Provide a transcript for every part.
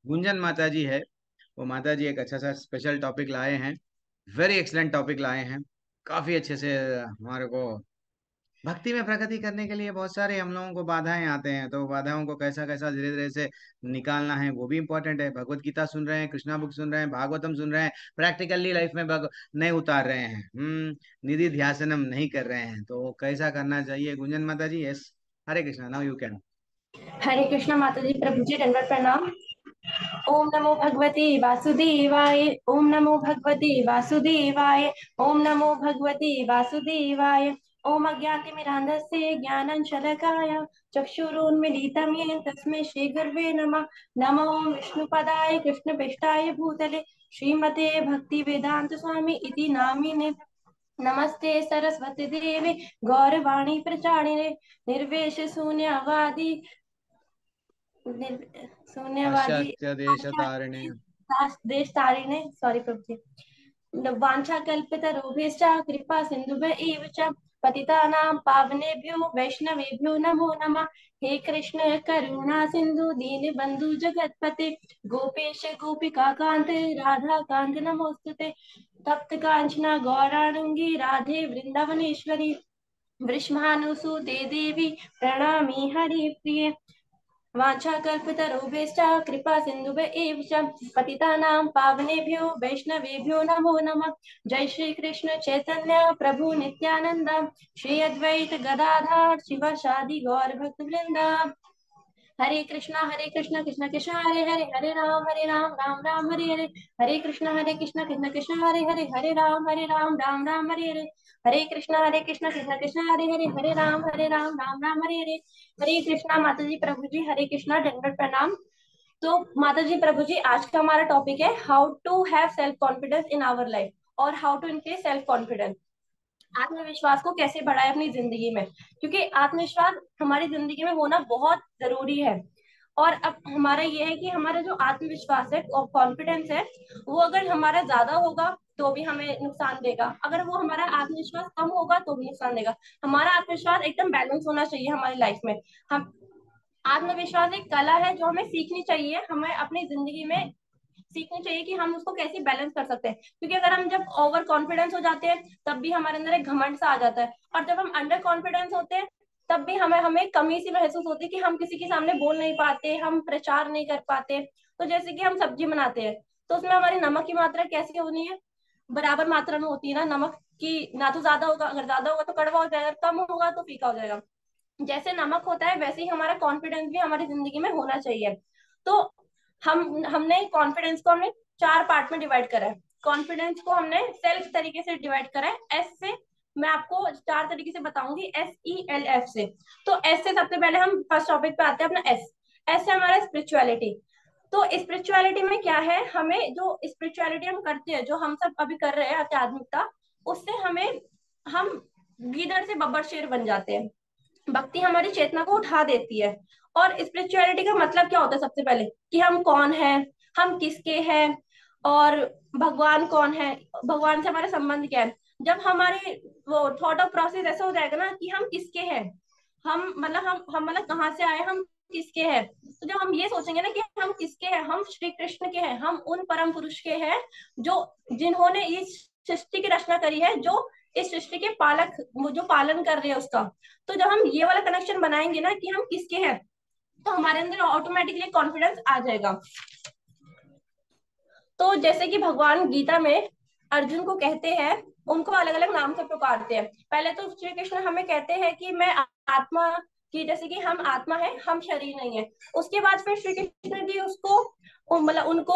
गुंजन माता जी है। वो माता जी एक अच्छा सा स्पेशल टॉपिक लाए हैं। वेरी एक्सलेंट टॉपिक लाए हैं। काफी अच्छे से हमारे को भक्ति में प्रगति करने के लिए बहुत सारे हम लोगों को बाधाएं आते हैं, तो बाधाओं को कैसा कैसा धीरे धीरे से निकालना है वो भी इम्पोर्टेंट है। भगवत गीता सुन रहे हैं, कृष्णा बुक सुन रहे हैं, भागवतम सुन रहे हैं, प्रैक्टिकली लाइफ में नहीं उतार रहे हैं। निधि ध्यासनम नहीं कर रहे हैं, तो कैसा करना चाहिए गुंजन माता ji? Yes. Hare Krishna, now you can. Hare Krishna माता जी, प्रभु जी दंडवत प्रणाम। ओम नमो भगवते वासुदेवाय। ओम नमो भगवते वासुदेवाय। ओम नमो भगवते वासुदेवाय। ओम अज्ञातिमिरान्धस्य ज्ञानञ्शलाकाय चक्षुरुन्मीलितं येन तस्मै श्रीगुरवे नमः। नमो विष्णुपदाय कृष्णपृष्ठाय भूतले श्रीमते भक्तिवेदांत स्वामी इति नामिने। नमस्ते सरस्वती देवी गौरवाणी प्रचारिणे निर्वेश शून्यवादी शून्यवादी पाश्चात्य देश तारिणे। देश तारिणे। सॉरी प्रभु जी। वाञ्छाकल्पितरुभ्यश्च कृपा सिन्धुभ्य एव च पतितानां पावनेभ्यो वैष्णवेभ्यो नमो नमः। हे कृष्ण करुणा सिंधु दीनबंधु जगतपते गोपेश गोपिका कांत राधा कांत नमोस्तुते। तप्त कांचना गौरांगी राधे वृंदावनेश्वरी वृषभानुसुते देवी प्रणामि हरिप्रिये। वाञ्छाकल्पितरुभ्यश्च कृपा सिन्धुभ्य एव च पतितानां पावनेभ्यो वैष्णवेभ्यो नमो नमः। जय श्री कृष्ण चैतन्य प्रभु नित्यानंद श्री अद्वैत गदाधर शिवासादि गौर भक्त वृंदा। हरे कृष्णा कृष्ण कृष्ण हरे हरे हरे राम राम हरे हरे। हरे कृष्णा कृष्ण कृष्ण हरे राम राम हरे हरे। हरे कृष्णा कृष्ण कृष्ण हरे राम हरे हरे। हरे कृष्णा माता जी प्रभु जी हरे कृष्णा दंडवत प्रणाम। तो माता जी प्रभु जी, आज का हमारा टॉपिक है how to have self confidence in our life और how to increase self confidence. आत्मविश्वास को कैसे बढ़ाए अपनी जिंदगी में, क्योंकि आत्मविश्वास हमारी जिंदगी में होना बहुत जरूरी है। और अब हमारा ये है कि हमारा जो आत्मविश्वास है और कॉन्फिडेंस है, वो अगर हमारा ज्यादा होगा तो भी हमें नुकसान देगा, अगर वो हमारा आत्मविश्वास कम होगा तो भी नुकसान देगा। हमारा आत्मविश्वास एकदम बैलेंस होना चाहिए हमारी लाइफ में। हम आत्मविश्वास एक कला है जो हमें सीखनी चाहिए, हमें अपनी जिंदगी में सीखनी चाहिए कि हम उसको कैसे बैलेंस कर सकते हैं। क्योंकि अगर हम जब ओवर कॉन्फिडेंस हो जाते हैं तब भी हमारे अंदर एक घमंड सा आ जाता है, और जब हम अंडर कॉन्फिडेंस होते हैं तब भी हमें हमें कमी सी महसूस होती है कि हम किसी के सामने बोल नहीं पाते, हम प्रचार नहीं कर पाते। तो जैसे कि हम सब्जी बनाते हैं तो उसमें हमारी नमक की मात्रा कैसी होनी है, बराबर मात्रा में होती है ना नमक की। ना तो ज्यादा होगा, अगर ज्यादा होगा तो कड़वा हो जाएगा, कम होगा तो फीका हो जाएगा। जैसे नमक होता है वैसे ही हमारा कॉन्फिडेंस भी हमारी जिंदगी में होना चाहिए। तो हमने कॉन्फिडेंस को हमने चार पार्ट में डिवाइड करा है। कॉन्फिडेंस को हमने सेल्फ तरीके से डिवाइड करा है, एस से। मैं आपको चार तरीके से बताऊंगी, SELF से। तो एस से सबसे पहले हम फर्स्ट टॉपिक पे आते हैं अपना एस। एस से हमारा स्पिरिचुअलिटी। तो स्पिरिचुअलिटी में क्या है, हमें जो स्पिरिचुअलिटी हम करते हैं, जो हम सब अभी कर रहे हैं आध्यात्मिकता, उससे हमें हम गीदड़ से बब्बर शेर बन जाते हैं। भक्ति हमारी चेतना को उठा देती है। और स्पिरिचुअलिटी का मतलब क्या होता है, सबसे पहले कि हम कौन हैं, हम किसके हैं, और भगवान कौन है, भगवान से हमारा संबंध क्या है। जब हमारे वो थॉट ऑफ प्रोसेस ऐसा हो जाएगा ना कि हम किसके हैं, हम मतलब कहाँ से आए, हम किसके हैं। तो जब हम ये सोचेंगे ना कि हम किसके हैं, हम श्री कृष्ण के हैं, हम उन परम पुरुष के हैं जो जिन्होंने इस सृष्टि की रचना करी है, जो इस सृष्टि के पालक, वो जो पालन कर रहे हैं उसका। तो जब हम ये वाला कनेक्शन बनाएंगे ना कि हम किसके हैं, तो हमारे अंदर ऑटोमेटिकली कॉन्फिडेंस आ जाएगा। तो जैसे कि भगवान गीता में अर्जुन को कहते हैं, उनको अलग अलग नाम से पुकारते हैं। पहले तो श्री कृष्ण हमें कहते हैं कि मैं आत्मा, की जैसे कि हम आत्मा है, हम शरीर नहीं है। उसके बाद फिर श्री कृष्ण जी उसको मतलब उनको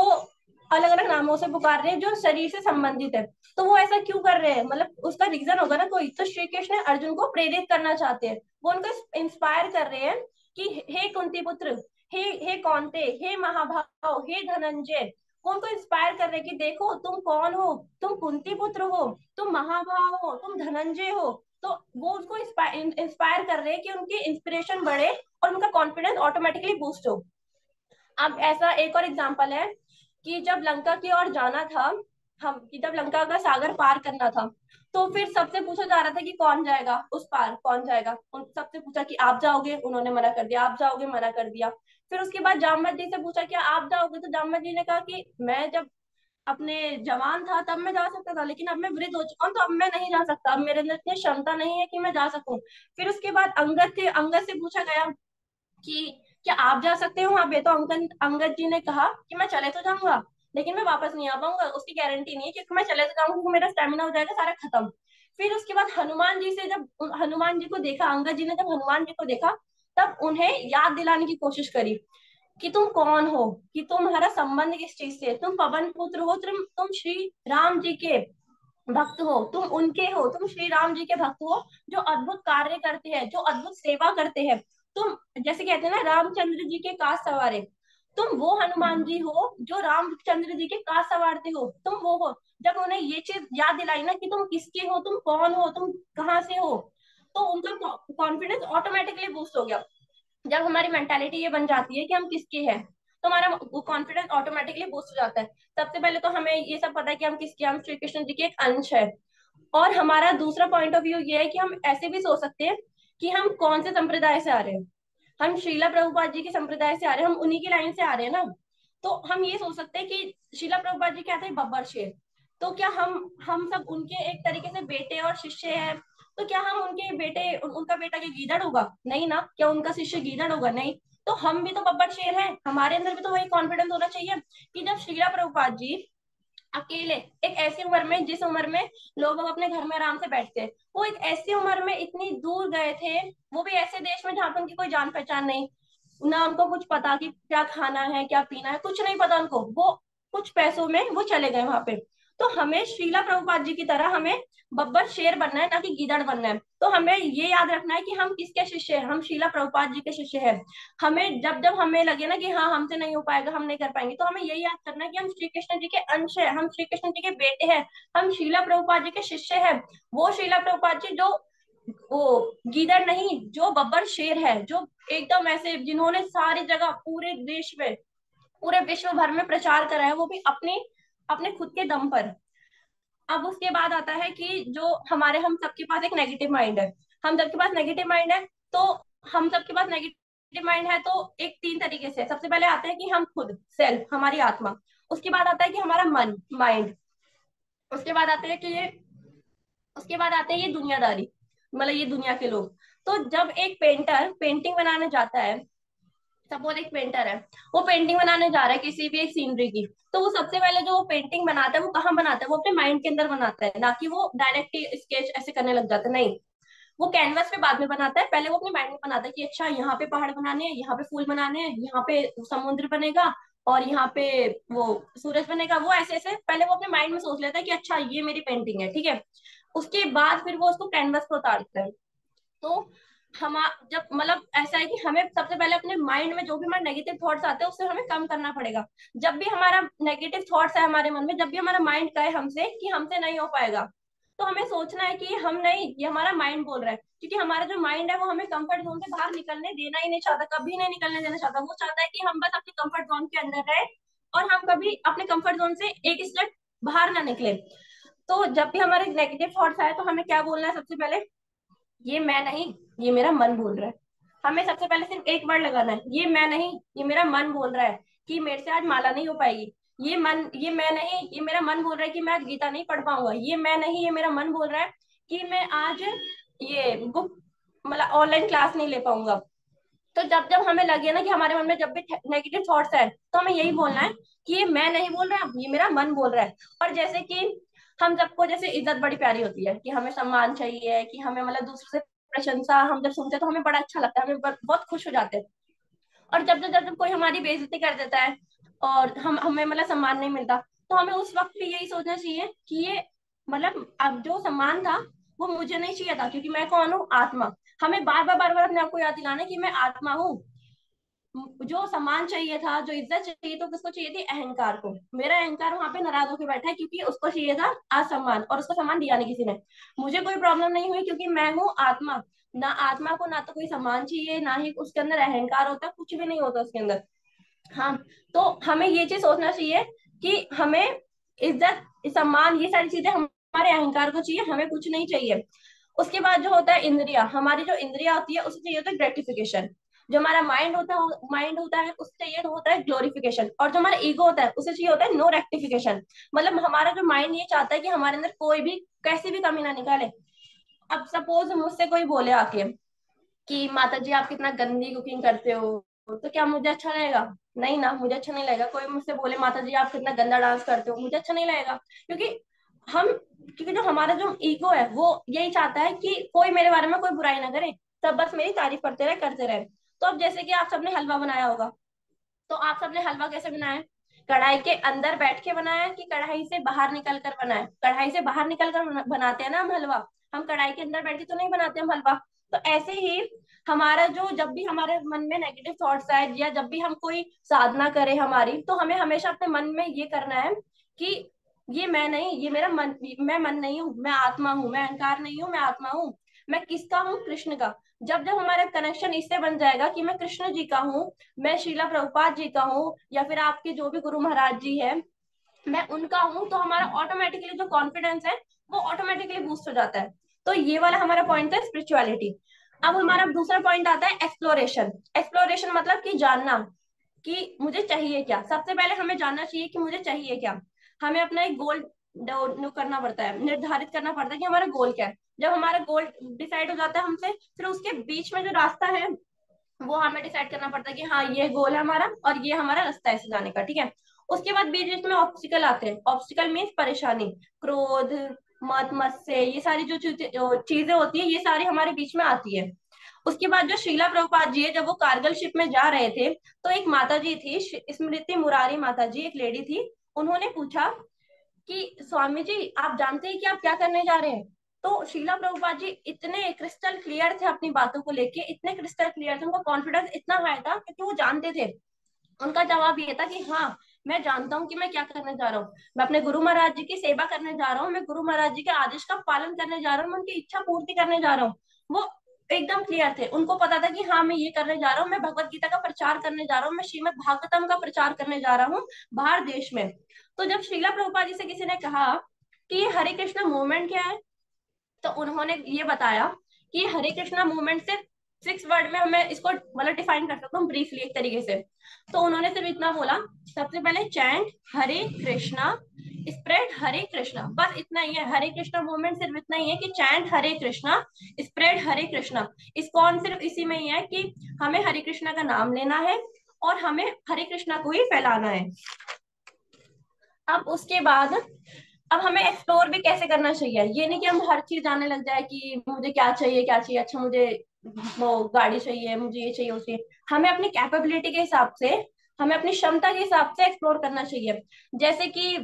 अलग अलग नामों से पुकार रहे हैं जो शरीर से संबंधित है। तो वो ऐसा क्यों कर रहे हैं, मतलब उसका रीजन होगा ना कोई। तो श्री कृष्ण अर्जुन को प्रेरित करना चाहते हैं, वो उनको इंस्पायर कर रहे हैं कि हे कुंती पुत्र, हे कौनते, हे महाभाव, हे धनंजय। वो उनको इंस्पायर कर रहे हैं कि देखो तुम कौन हो, तुम कुंती पुत्र हो, तुम महाभाव हो, तुम धनंजय हो। तो वो उसको इंस्पायर कर रहे हैं कि उनकी इंस्पिरेशन बढ़े और उनका कॉन्फिडेंस ऑटोमेटिकली बूस्ट हो। अब ऐसा एक और एग्जांपल है कि जब लंका की ओर जाना था, हम कि जब लंका का सागर पार करना था, तो फिर सबसे पूछा जा रहा था कि कौन जाएगा उस पार, कौन जाएगा। उन सबसे पूछा कि आप जाओगे, उन्होंने मना कर दिया, आप जाओगे, मना कर दिया। फिर उसके बाद जामवत जी से पूछा क्या आप जाओगे, तो जामवत जी ने कहा कि मैं जब अपने जवान था तब मैं जा सकता था, लेकिन अब मैं वृद्ध हो चुका हूँ तो अब मैं नहीं जा सकता, अब मेरे अंदर इतनी क्षमता नहीं है कि मैं जा सकूं। फिर उसके बाद अंगद थे, अंगद से पूछा गया कि क्या आप जा सकते हो वहां पे, तो अंगद अंगद जी ने कहा कि मैं चले तो जाऊंगा लेकिन मैं वापस नहीं आ पाऊंगा, उसकी गारंटी नहीं है, क्योंकि मैं चले तो जाऊंगा क्योंकि मेरा स्टेमिना हो जाएगा सारा खत्म। फिर उसके बाद हनुमान जी से जब हनुमान जी को देखा, अंगद जी ने जब हनुमान जी को देखा, तब उन्हें याद दिलाने की कोशिश करी कि तुम कौन हो, कि तुम्हारा संबंध किस चीज से, तुम पवन पुत्र हो, तुम श्री राम जी के भक्त हो, तुम उनके हो, तुम श्री राम जी के भक्त हो जो अद्भुत कार्य करते हैं, जो अद्भुत सेवा करते हैं। तुम जैसे कहते हैं ना रामचंद्र जी के काज सवारे, तुम वो हनुमान जी हो जो रामचंद्र जी के काज संवारते हो, तुम वो हो। जब उन्हें ये चीज याद दिलाई ना कि तुम किसके हो, तुम कौन हो, तुम कहाँ से हो, तो उनका कॉन्फिडेंस ऑटोमेटिकली बूस्ट हो गया। जब हमारी मेंटालिटी ये बन जाती है कि हम किसके हैं, तो हमारा कॉन्फिडेंस ऑटोमेटिकली बूस्ट हो जाता है। सबसे पहले तो हमें ये सब पता है कि हम किसके, हम श्री कृष्ण जी के एक अंश है। और हमारा दूसरा पॉइंट ऑफ व्यू ये है कि हम ऐसे भी सोच सकते हैं कि हम कौन से संप्रदाय से आ रहे हैं। हम श्रीला प्रभुपाद जी के संप्रदाय से आ रहे हैं, हम उन्हीं की लाइन से आ रहे हैं ना। तो हम ये सोच सकते हैं कि श्रीला प्रभुपाद जी क्या थे, बब्बर शेर। तो क्या हम सब उनके एक तरीके से बेटे और शिष्य हैं। तो क्या हम उनके बेटे उनका बेटा क्या गीदड़ होगा, नहीं ना। क्या उनका शिष्य गीदड़ होगा, नहीं। तो हम भी तो बब्बर शेर हैं, हमारे अंदर भी तो वही कॉन्फिडेंस होना चाहिए कि जब श्रीला प्रभुपाद जी अकेले एक ऐसी उम्र में, जिस उम्र में लोग अपने घर में आराम से बैठते हैं, वो एक ऐसी उम्र में इतनी दूर गए थे, वो भी ऐसे देश में जहाँ पे उनकी कोई जान पहचान नहीं, ना उनको कुछ पता कि क्या खाना है क्या पीना है, कुछ नहीं पता उनको, वो कुछ पैसों में वो चले गए वहां पे। तो हमें श्रीला प्रभुपाद जी की तरह हमें बब्बर शेर बनना है, ना कि गीदड़ बनना है। तो हमें ये याद रखना है कि हम किसके शिष्य हैं, हम श्रीला प्रभुपाद जी के शिष्य हैं। हमें जब जब हमें लगे ना कि हाँ हमसे नहीं हो पाएगा, हम नहीं कर पाएंगे, तो हमें यही याद करना है कि हम श्री कृष्ण जी के अंश हैं, हम श्री कृष्ण जी के बेटे हैं, हम श्रीला प्रभुपाद जी के शिष्य हैं। वो श्रीला प्रभुपाद जी जो वो गीदड़ नहीं, जो बब्बर शेर है, जो एकदम ऐसे जिन्होंने सारी जगह पूरे देश में, पूरे विश्व भर में प्रचार करा है, वो भी अपने अपने खुद के दम पर। अब उसके बाद आता है कि जो हमारे, हम सबके पास एक नेगेटिव माइंड है, हम सबके पास नेगेटिव माइंड है। तो हम सबके पास नेगेटिव माइंड है तो एक तीन तरीके से, सबसे पहले आता है कि हम खुद सेल्फ, हमारी आत्मा। उसके बाद आता है कि हमारा मन, माइंड। उसके बाद आते हैं कि ये उसके बाद आते हैं ये दुनियादारी, मतलब ये दुनिया के लोग। तो जब एक पेंटर पेंटिंग बनाने जाता है, सपोज एक पेंटर है, वो पेंटिंग बनाने जा रहा है किसी भी एक सीनरी की, तो वो सबसे पहले जो वो पेंटिंग बनाता है वो कहाँ बनाता है, वो अपने माइंड के अंदर बनाता है, ना कि वो डायरेक्ट स्केच ऐसे करने लग जाता है, नहीं। वो कैनवस पे बाद में बनाता है, पहले वो अपने माइंड में बनाता है कि अच्छा यहाँ पे पहाड़ बनाने हैं, यहाँ पे फूल बनाने हैं, यहाँ पे समुद्र बनेगा, और यहाँ पे वो सूरज बनेगा। वो ऐसे ऐसे पहले वो अपने माइंड में सोच लेता है कि अच्छा ये मेरी पेंटिंग है, ठीक है। उसके बाद फिर वो उसको कैनवस पे उतारता है। तो हम जब मतलब ऐसा है कि हमें सबसे पहले अपने माइंड में जो भी हमारे नेगेटिव थॉट्स आते हैं उससे हमें कम करना पड़ेगा। जब भी हमारा नेगेटिव थॉट्स है हमारे मन में, जब भी हमारा माइंड कहे हमसे कि हमसे नहीं हो पाएगा, तो हमें सोचना है कि हम नहीं, ये हमारा माइंड बोल रहा है। क्योंकि हमारा जो माइंड है वो हमें कंफर्ट जोन से बाहर निकलने देना ही नहीं चाहता, कभी नहीं निकलने देना चाहता। वो चाहता है कि हम बस अपने कंफर्ट जोन के अंदर रहे, और हम कभी अपने कंफर्ट जोन से एक स्टेप बाहर ना निकले। तो जब भी हमारे नेगेटिव थॉट्स आए तो हमें क्या बोलना है, सबसे पहले ये मैं नहीं, ये मेरा मन बोल रहा है। हमें सबसे पहले सिर्फ एक वर्ड लगाना है, ये मैं नहीं, ये मेरा मन बोल रहा है कि मेरे से आज माला नहीं हो पाएगी। ये मैं नहीं, ये मेरा मन बोल रहा है कि मैं आज गीता नहीं पढ़ पाऊंगा। ये मैं नहीं, ये मेरा मन बोल रहा है कि मैं आज ये बुक मतलब ऑनलाइन क्लास नहीं ले पाऊंगा। तो जब जब हमें लगे ना कि हमारे मन में जब भी नेगेटिव थॉट्स आए, तो हमें यही बोलना है कि ये मैं नहीं बोल रहा, ये मेरा मन बोल रहा है। और जैसे कि हम सबको जैसे इज्जत बड़ी प्यारी होती है, कि हमें सम्मान चाहिए, कि हमें मतलब दूसरों से प्रशंसा हम जब सुनते हैं तो हमें बड़ा अच्छा लगता है, हमें बहुत खुश हो जाते हैं। और जब कोई हमारी बेइज्जती कर देता है और हम हमें मतलब सम्मान नहीं मिलता, तो हमें उस वक्त भी यही सोचना चाहिए कि ये मतलब अब जो सम्मान था वो मुझे नहीं चाहिए था, क्योंकि मैं कौन हूँ, आत्मा। हमें बार बार अपने आप को याद दिलाना है कि मैं आत्मा हूँ। जो सम्मान चाहिए था, जो इज्जत चाहिए, तो किसको चाहिए थी, अहंकार को। मेरा अहंकार वहां पे नाराज होकर बैठा है क्योंकि उसको चाहिए था असम्मान, और उसको सम्मान दिया नहीं किसी ने। मुझे कोई प्रॉब्लम नहीं हुई क्योंकि मैं हूँ आत्मा। ना आत्मा को ना तो कोई सम्मान चाहिए, ना ही उसके अंदर अहंकार होता, कुछ भी नहीं होता उसके अंदर। हाँ। तो हमें ये चीज सोचना चाहिए कि हमें इज्जत, सम्मान, ये सारी चीजें हमारे अहंकार को चाहिए, हमें कुछ नहीं चाहिए। उसके बाद जो होता है इंद्रिया, हमारी जो इंद्रिया होती है उसे चाहिए होता है ग्रेटिफिकेशन। जो हमारा माइंड होता है उससे चाहिए होता है ग्लोरिफिकेशन, और जो हमारा ईगो होता है उसे चाहिए होता है नो रेक्टिफिकेशन। मतलब हमारा जो माइंड ये चाहता है कि हमारे अंदर कोई भी कैसी भी कमी ना निकाले। अब सपोज मुझसे कोई बोले आके कि माता जी आप कितना गंदी कुकिंग करते हो, तो क्या मुझे अच्छा लगेगा? नहीं ना, मुझे अच्छा नहीं लगेगा। कोई मुझसे बोले माता जी आप कितना गंदा डांस करते हो, मुझे अच्छा नहीं लगेगा। क्योंकि हम क्योंकि जो हमारा जो ईगो है वो यही चाहता है कि कोई मेरे बारे में कोई बुराई ना करे, सब बस मेरी तारीफ करते रहे, करते रहे। तो अब जैसे कि आप सबने हलवा बनाया होगा, तो आप सबने हलवा कैसे बनाया? कढ़ाई के अंदर बैठ के बनाया कि कढ़ाई से बाहर निकल कर बनाया? कढ़ाई से बाहर निकल कर बनाते हैं ना हम हलवा, हम कढ़ाई के अंदर बैठ के तो नहीं बनाते हम हलवा। तो ऐसे ही हमारा जो जब भी हमारे मन में नेगेटिव थॉट्स आए या जब भी हम कोई साधना करें हमारी, तो हमें हमेशा अपने मन में ये करना है कि ये मैं नहीं, ये मेरा मन, मैं मन नहीं हूँ, मैं आत्मा हूँ, मैं अहंकार नहीं हूँ, मैं आत्मा हूँ। मैं किसका हूँ? कृष्ण का। जब जब हमारा कनेक्शन इससे बन जाएगा कि मैं कृष्ण जी का हूँ, मैं शीला प्रभुपाद जी का हूँ, या फिर आपके जो भी गुरु महाराज जी है, मैं उनका हूँ, तो हमारा ऑटोमेटिकली जो कॉन्फिडेंस है वो ऑटोमेटिकली बूस्ट हो जाता है। तो ये वाला हमारा पॉइंट है स्पिरिचुअलिटी। अब हमारा दूसरा पॉइंट आता है एक्सप्लोरेशन। एक्सप्लोरेशन मतलब कि जानना कि मुझे चाहिए क्या। सबसे पहले हमें जानना चाहिए कि मुझे चाहिए क्या। हमें अपना एक गोल करना पड़ता है, निर्धारित करना पड़ता है कि हमारा गोल क्या है। जब हमारा गोल डिसाइड हो जाता है हमसे, फिर उसके बीच में जो रास्ता है वो हमें डिसाइड करना पड़ता है कि हाँ ये गोल है हमारा और ये हमारा रास्ता है इसे जाने का, ठीक है। उसके बाद बीच बीच में ऑब्स्टिकल आते हैं। ऑब्स्टिकल मीन्स परेशानी, क्रोध, मत मत्स्य, ये सारी जो चीजें होती है ये सारी हमारे बीच में आती है। उसके बाद जो शीला प्रभुपाद जी है, जब वो कारगिल शिप में जा रहे थे, तो एक माता जी थी, स्मृति मुरारी माता जी, एक लेडी थी। उन्होंने पूछा कि स्वामी जी आप जानते हैं कि आप क्या करने जा रहे हैं? तो शीला प्रभुपाद जी इतने क्रिस्टल क्लियर थे अपनी बातों को लेके, इतने क्रिस्टल क्लियर थे, उनका कॉन्फिडेंस इतना हाई था क्योंकि वो जानते थे। उनका जवाब ये था कि हाँ मैं जानता हूँ कि मैं क्या करने जा रहा हूँ। मैं अपने गुरु महाराज जी की सेवा करने जा रहा हूँ, मैं गुरु महाराज जी के आदेश का पालन करने जा रहा हूँ, मैं उनकी इच्छा पूर्ति करने जा रहा हूँ। वो एकदम क्लियर थे, उनको पता था कि हाँ मैं ये करने जा रहा हूँ, मैं भगवत गीता का प्रचार करने जा रहा हूँ, मैं श्रीमद भागवतम का प्रचार करने जा रहा हूँ बाहर देश में। तो जब श्रीला प्रभुपाद जी से किसी ने कहा कि ये हरे कृष्णा मूवमेंट क्या है, तो उन्होंने ये बताया कि हरे कृष्णा मूवमेंट से 6 वर्ड में हमें इसको मतलब डिफाइन कर सकता हूँ ब्रीफली एक तरीके से। तो उन्होंने सिर्फ इतना बोला, सबसे पहले चैंट हरे कृष्णा, स्प्रेड हरे कृष्णा, बस इतना ही है। हरे कृष्णा मूवमेंट सिर्फ इतना ही है कि चैंट हरे कृष्णा, स्प्रेड हरे कृष्णा। इसको सिर्फ इसी में ही है कि हमें हरे कृष्णा का नाम लेना है और हमें हरे कृष्णा को ही फैलाना है। अब उसके बाद अब हमें एक्सप्लोर भी कैसे करना चाहिए, ये नहीं कि हम हर चीज जानने लग जाए कि मुझे क्या चाहिए क्या चाहिए, अच्छा मुझे वो गाड़ी चाहिए, मुझे ये चाहिए उसे। हमें अपनी कैपेबिलिटी के हिसाब से, हमें अपनी क्षमता के हिसाब से एक्सप्लोर करना चाहिए। जैसे कि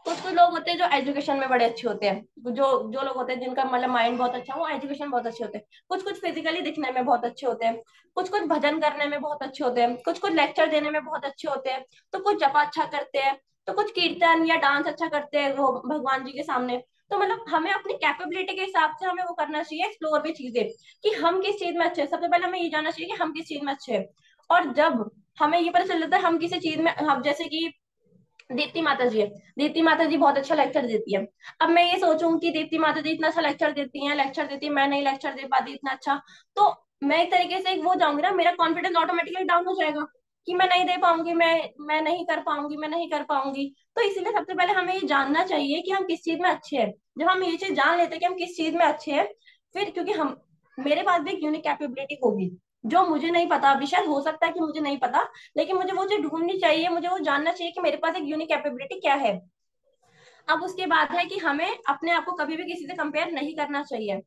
कुछ कुछ लोग होते हैं जो एजुकेशन में बड़े अच्छे होते हैं, जो जो लोग होते हैं जिनका मतलब माइंड बहुत अच्छा है, वो एजुकेशन बहुत अच्छे होते हैं। कुछ कुछ फिजिकली दिखने में बहुत अच्छे होते हैं, कुछ कुछ भजन करने में बहुत अच्छे होते हैं, कुछ कुछ लेक्चर देने में बहुत अच्छे होते हैं, तो कुछ जपा अच्छा करते हैं, तो कुछ कीर्तन या डांस अच्छा करते हैं वो भगवान जी के सामने। तो मतलब हमें अपनी कैपेबिलिटी के हिसाब से हमें वो करना चाहिए, एक्सप्लोर भी चीजें कि हम किस चीज में अच्छे हैं। सबसे पहले हमें ये जानना चाहिए कि हम किस चीज में अच्छे हैं। और जब हमें ये पता चल जाता है हम किसी चीज में, हम जैसे कि दीप्ति माता जी है, दीप्ति माता जी बहुत अच्छा लेक्चर देती है। अब मैं ये सोचूं कि दीप्ति माता जी इतना अच्छा लेक्चर देती है, मैं नहीं लेक्चर दे पाती इतना अच्छा, तो मैं एक तरीके से वो जाऊंगी ना, मेरा कॉन्फिडेंस ऑटोमेटिकली डाउन हो जाएगा कि मैं नहीं दे पाऊंगी, मैं नहीं कर पाऊंगी, मैं नहीं कर पाऊंगी। तो इसीलिए सबसे पहले हमें ये जानना चाहिए कि हम किस चीज में अच्छे हैं। जब हम ये चीज जान लेते हैं कि हम किस चीज में अच्छे हैं, फिर क्योंकि हम, मेरे पास भी एक यूनिक कैपेबिलिटी होगी जो मुझे नहीं पता, अभी शायद हो सकता है कि मुझे नहीं पता, लेकिन मुझे वो चीज ढूंढनी चाहिए, मुझे वो जानना चाहिए कि मेरे पास एक यूनिक कैपेबिलिटी क्या है। अब उसके बाद है कि हमें अपने आप को कभी भी किसी से कंपेयर नहीं करना चाहिए।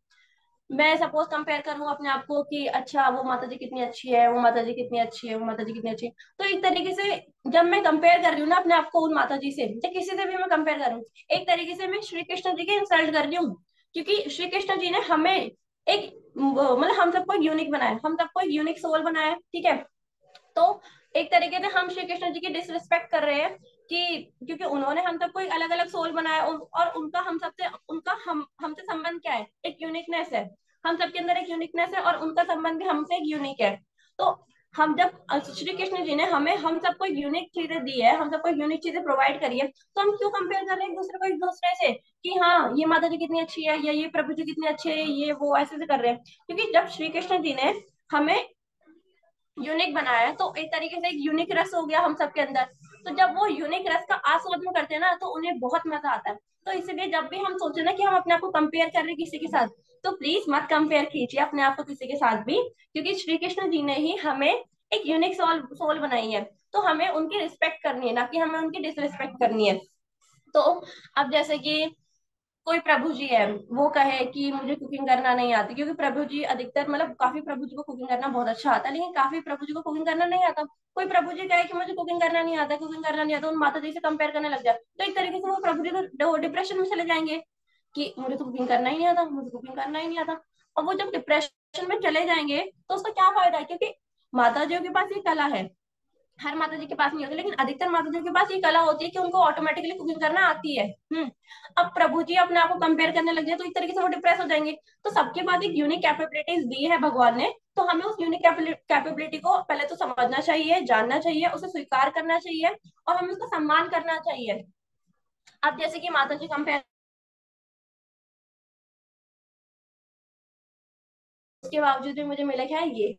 मैं सपोज कंपेयर करूँ अपने आप को कि अच्छा वो माता जी कितनी अच्छी है, वो माता जी कितनी अच्छी है, वो माता जी कितनी अच्छी है, तो एक तरीके से जब मैं कंपेयर कर रही हूँ ना अपने आप को उन माता जी से, या किसी से भी मैं कंपेयर करूँ, एक तरीके से मैं श्री कृष्ण जी की इंसल्ट कर रही हूँ। क्योंकि श्री कृष्ण जी ने हमें एक मतलब हम सबको एक यूनिक बनाया, हम सबको एक यूनिक सोल बनाया, ठीक है। तो एक तरीके से हम श्री कृष्ण जी की डिसरिस्पेक्ट कर रहे हैं कि क्योंकि उन्होंने हम सबको एक अलग अलग सोल बनाया, और उनका हम सबसे, उनका हमसे संबंध क्या है? एक यूनिकनेस है। हम सबके अंदर एक यूनिकनेस है और उनका संबंध भी हमसे एक यूनिक है। तो हम जब श्री कृष्ण जी ने हमें हम सबको एक यूनिक चीजें दी है, हम सबको यूनिक चीजें प्रोवाइड करी है, तो हम क्यों कंपेयर कर रहे हैं एक दूसरे को एक दूसरे से कि हाँ ये माता जी कितनी अच्छी है या ये प्रभु जी कितनी अच्छे है, ये वो ऐसे से कर रहे हैं। क्योंकि जब श्री कृष्ण जी ने हमें यूनिक बनाया है, तो एक तरीके से एक यूनिक रस हो गया हम सबके अंदर। तो जब वो यूनिक रस का आस्वादन करते हैं ना, तो उन्हें बहुत मजा आता है। तो इसलिए जब भी हम सोचे ना कि हम अपने आप को कंपेयर कर रहे हैं किसी के साथ, तो प्लीज मत कंपेयर कीजिए अपने आप को किसी के साथ भी, क्योंकि श्री कृष्ण जी ने ही हमें एक यूनिक सोल सोल बनाई है। तो हमें उनकी रिस्पेक्ट करनी है, ना कि हमें उनकी डिसरिस्पेक्ट करनी है। तो अब जैसे कि कोई प्रभु जी है, वो कहे कि मुझे कुकिंग करना नहीं आती, क्योंकि प्रभु जी अधिकतर, मतलब काफी प्रभु जी को कुकिंग करना बहुत अच्छा आता है, लेकिन काफी प्रभु जी को कुकिंग करना नहीं आता। कोई प्रभु जी कहे कि मुझे कुकिंग करना नहीं आता, कुकिंग करना नहीं आता, उन माता जी से कंपेयर करने लग जाए, तो एक तरीके से वो प्रभु जी तो डिप्रेशन में चले जाएंगे कि मुझे तो कुकिंग करना ही नहीं आता, मुझे कुकिंग करना ही नहीं आता। और वो जब डिप्रेशन में चले जाएंगे तो उसका क्या फायदा है, क्योंकि माता जी के पास ये कला है। हर माता जी के पास नहीं होती, लेकिन अधिकतर माता जी के पास ये कला होती है कि उनको ऑटोमेटिकली कुकिंग करना आती है। अब प्रभु जी अपने आप को कंपेयर करने लग जाए, तो एक तरीके से वो डिप्रेस हो जाएंगे। तो सबके पास एक यूनिक कैपेबिलिटीज दी है भगवान ने, तो हमें उस यूनिक कैपेबिलिटी को पहले तो समझना चाहिए, जानना चाहिए, उसे स्वीकार करना चाहिए, और हमें उसका सम्मान करना चाहिए। अब जैसे कि माता जी कंपेयर, उसके बावजूद भी मुझे मिला क्या है ये।